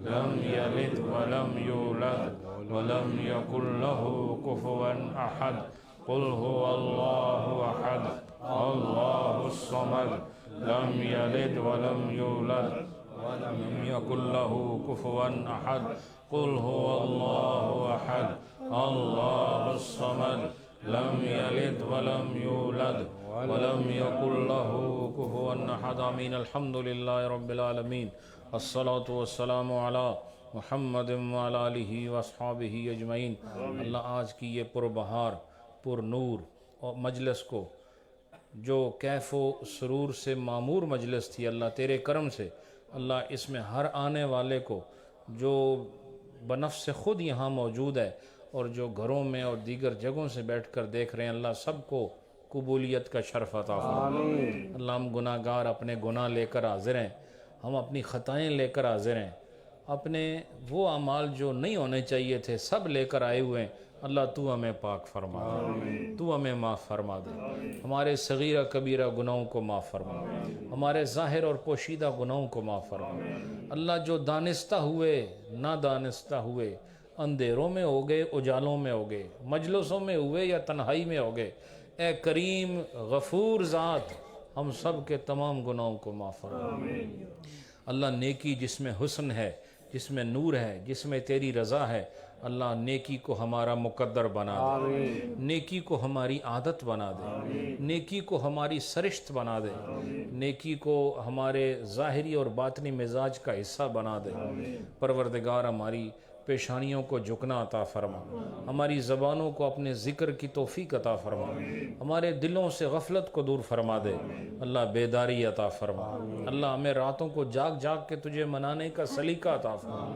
لم یلد ولم یولد ولم یکن له کفوا احد قل هو اللہ احد اللہ الصمد لم یلد ولم یولد ولم يكن له كفوا أحد قل هو الله أحد الله الصمد لم يلد ولم يولد ولم يكن له كفوا أحد آمين. الحمد لله رب العالمين الصلاة والسلام على محمد وعلى آله وأصحابه أجمعين. اللہ آج کی یہ پربہار پر نور اور مجلس کو جو کیف و سرور سے معمور مجلس تھی، اللہ تیرے کرم سے اللہ اس میں ہر آنے والے کو جو بنفس خود یہاں موجود ہے اور جو گھروں میں اور دیگر جگہوں سے بیٹھ کر دیکھ رہے ہیں، اللہ سب کو قبولیت کا شرف عطا فرمائے. اللہ ہم گناہ گار اپنے گناہ لے کر حاضر ہیں، ہم اپنی خطائیں لے کر حاضر ہیں، اپنے وہ اعمال جو نہیں ہونے چاہیے تھے سب لے کر آئے ہوئے ہیں. اللہ تو ہمیں پاک فرما دے، تو ہمیں معاف فرما دے، ہمارے صغیرہ کبیرہ گناہوں کو معاف فرما، ہمارے ظاہر اور پوشیدہ گناہوں کو معاف فرما. اللہ جو دانستہ ہوئے نہ دانستہ ہوئے، اندھیروں میں ہو گئے اجالوں میں ہو گئے، مجلسوں میں ہوئے یا تنہائی میں ہو گئے، اے کریم غفور ذات ہم سب کے تمام گناہوں کو معاف فرما. اللہ نیکی جس میں حسن ہے، جس میں نور ہے، جس میں تیری رضا ہے، اللہ نیکی کو ہمارا مقدر بنا دے، نیکی کو ہماری عادت بنا دے، نیکی کو ہماری سرشت بنا دے، نیکی کو ہمارے ظاہری اور باطنی مزاج کا حصہ بنا دے۔ پروردگار ہماری پیشانیوں کو جھکنا عطا فرما، ہماری زبانوں کو اپنے ذکر کی توفیق عطا فرما، ہمارے دلوں سے غفلت کو دور فرما دے، اللہ بیداری عطا فرما، اللہ ہمیں راتوں کو جاگ جاگ کے تجھے منانے کا سلیقہ عطا فرما،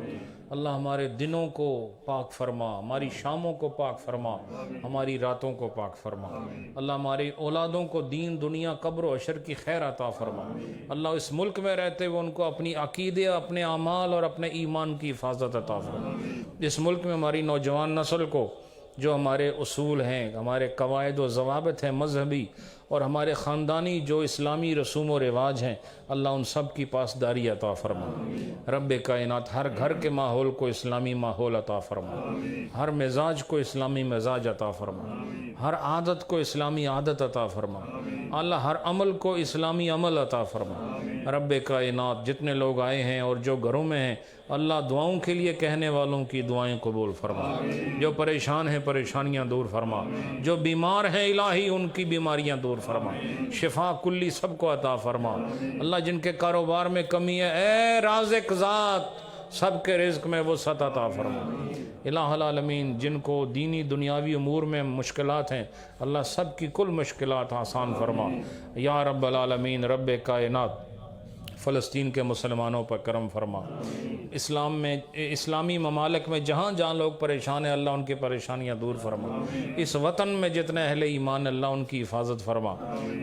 اللہ ہمارے دنوں کو پاک فرما، ہماری شاموں کو پاک فرما، ہماری راتوں کو پاک فرما، اللہ ہماری اولادوں کو دین دنیا قبر و حشر کی خیر عطا فرما، اللہ اس ملک میں رہتے ہوئے ان کو اپنی عقیدے، اپنے اعمال اور اپنے ایمان کی حفاظت عطا فرما۔ اس ملک میں ہماری نوجوان نسل کو جو ہمارے اصول ہیں، ہمارے قواعد و ضوابط ہیں مذہبی، اور ہمارے خاندانی جو اسلامی رسوم و رواج ہیں، اللہ ان سب کی پاسداری عطا فرما۔ رب کائنات ہر گھر کے ماحول کو اسلامی ماحول عطا فرما، ہر مزاج کو اسلامی مزاج عطا فرما، ہر عادت کو اسلامی عادت عطا فرما، اللہ ہر عمل کو اسلامی عمل عطا فرما۔ رب کائنات جتنے لوگ آئے ہیں اور جو گھروں میں ہیں، اللہ دعاؤں کے لیے کہنے والوں کی دعائیں قبول فرما، جو پریشان ہیں پریشانیاں دور فرما، جو بیمار ہیں الہی ان کی بیماریاں دور فرما، شفا کلی سب کو عطا فرما۔ اللہ جن کے کاروبار میں کمی ہے، اے رازق ذات سب کے رزق میں وسعت عطا فرما۔ الہ العالمین جن کو دینی دنیاوی امور میں مشکلات ہیں، اللہ سب کی کل مشکلات آسان فرما۔ یا رب العالمین رب کائنات فلسطین کے مسلمانوں پر کرم فرما، اسلام میں اسلامی ممالک میں جہاں جہاں لوگ پریشان ہیں، اللہ ان کی پریشانیاں دور فرما۔ اس وطن میں جتنے اہل ایمان اللہ ان کی حفاظت فرما،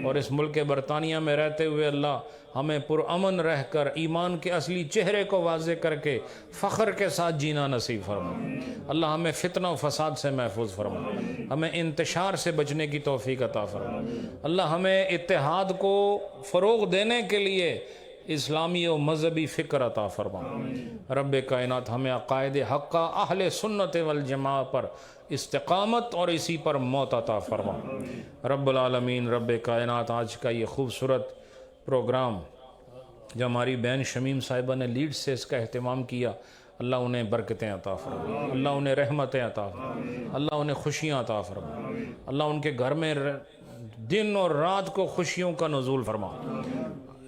اور اس ملک برطانیہ میں رہتے ہوئے اللہ ہمیں پرامن رہ کر ایمان کے اصلی چہرے کو واضح کر کے فخر کے ساتھ جینا نصیب فرما۔ اللہ ہمیں فتنہ و فساد سے محفوظ فرما، ہمیں انتشار سے بچنے کی توفیق عطا فرما۔ اللہ ہمیں اتحاد کو فروغ دینے کے لیے اسلامی و مذہبی فکر عطا فرما۔ رب کائنات ہمیں عقائد حقہ اہل سنت والجماع پر استقامت اور اسی پر موت عطا فرما۔ رب العالمین رب کائنات آج کا یہ خوبصورت پروگرام جو ہماری بہن شمیم صاحبہ نے لیڈ سے اس کا اہتمام کیا، اللہ انہیں برکتیں عطا فرما، اللہ انہیں رحمتیں عطا فرما، اللہ انہیں خوشیاں عطا فرما، اللہ ان کے گھر میں دن اور رات کو خوشیوں کا نزول فرما۔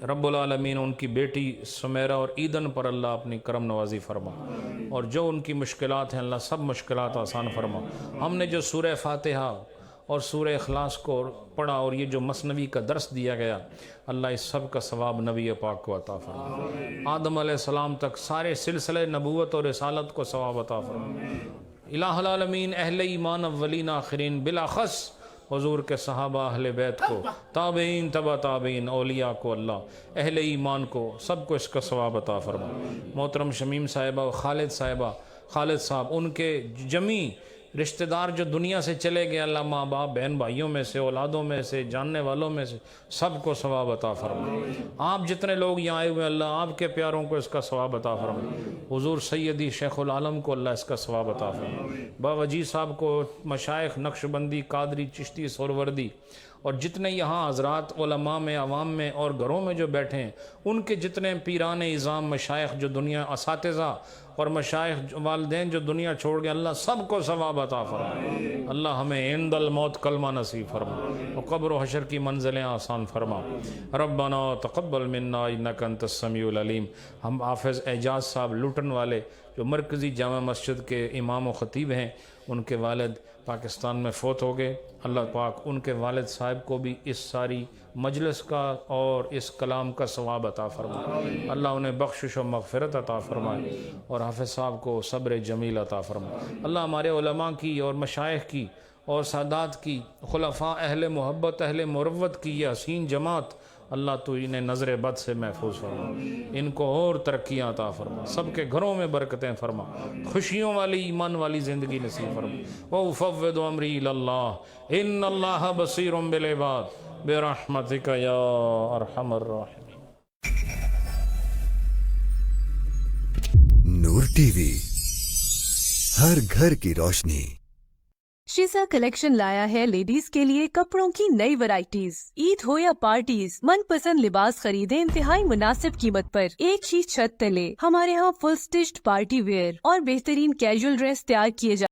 رب العالمین ان کی بیٹی سمیرہ اور ایدن پر اللہ اپنی کرم نوازی فرما، اور جو ان کی مشکلات ہیں اللہ سب مشکلات آسان فرما۔ ہم نے جو سورہ فاتحہ اور سورہ اخلاص کو پڑھا اور یہ جو مثنوی کا درس دیا گیا، اللہ اس سب کا ثواب نبی پاک کو عطا فرما، آدم علیہ السلام تک سارے سلسلے نبوت اور رسالت کو ثواب عطا فرما۔ الہ العالمین اہل ایمان اولین آخرین بالاخص حضور کے صحابہ اہل بیت کو، تابعین تبع تابعین اولیاء کو، اللہ اہل ایمان کو سب کو اس کا ثواب عطا فرما۔ محترم شمیم صاحبہ و خالد صاحب ان کے جمی رشتہ دار جو دنیا سے چلے گئے، اللہ ماں باپ بہن بھائیوں میں سے، اولادوں میں سے، جاننے والوں میں سے سب کو ثواب عطا فرما۔ آپ جتنے لوگ یہاں آئے ہوئے اللہ آپ کے پیاروں کو اس کا ثواب عطا فرما۔ حضور سیدی شیخ العالم کو اللہ اس کا ثواب عطا فرما، بابا جی صاحب کو، مشائخ نقشبندی، قادری، چشتی، سہروردی، اور جتنے یہاں حضرات علماء میں، عوام میں اور گھروں میں جو بیٹھے ہیں، ان کے جتنے پیران اعظام مشائخ جو دنیا، اساتذہ اور مشائخ والدین جو دنیا چھوڑ گئے، اللہ سب کو ثواب عطا فرما۔ اللہ ہمیں عند الموت کلمہ نصیب فرما، اور قبر و حشر کی منزلیں آسان فرما۔ ربنا تقبل منا انک انت السمیع العلیم۔ ہم حافظ اعجاز صاحب لوٹن والے جو مرکزی جامع مسجد کے امام و خطیب ہیں، ان کے والد پاکستان میں فوت ہو گئے، اللہ پاک ان کے والد صاحب کو بھی اس ساری مجلس کا اور اس کلام کا ثواب عطا فرمائے، اللہ انہیں بخشش و مغفرت عطا فرمائے، اور حافظ صاحب کو صبر جمیل عطا فرمائے۔ اللہ ہمارے علماء کی اور مشائخ کی اور سادات کی، خلفاء اہل محبت اہل مروت کی یہ حسین جماعت، اللہ تو انہیں نظر بد سے محفوظ فرما، ان کو اور ترقیاں عطا فرما، سب کے گھروں میں برکتیں فرما، خوشیوں والی ایمان والی زندگی نصیب فرما۔ وَأُفَوِّضُ أَمْرِي إِلَى اللَّهِ إِنَّ اللَّهَ بَصِيرٌ بِالْعِبَادِ بِرَحْمَتِكَ يَا أَرْحَمَ الراحمين۔ نور ٹی وی، ہر گھر کی روشنی۔ شیزا کلیکشن لایا ہے لیڈیز کے لیے کپڑوں کی نئی ورائٹیز. عید ہو یا پارٹیز، من پسند لباس خریدیں انتہائی مناسب قیمت پر ایک ہی چھت تلے. ہمارے ہاں فل سٹچڈ پارٹی ویئر اور بہترین کیجول ڈریس تیار کیے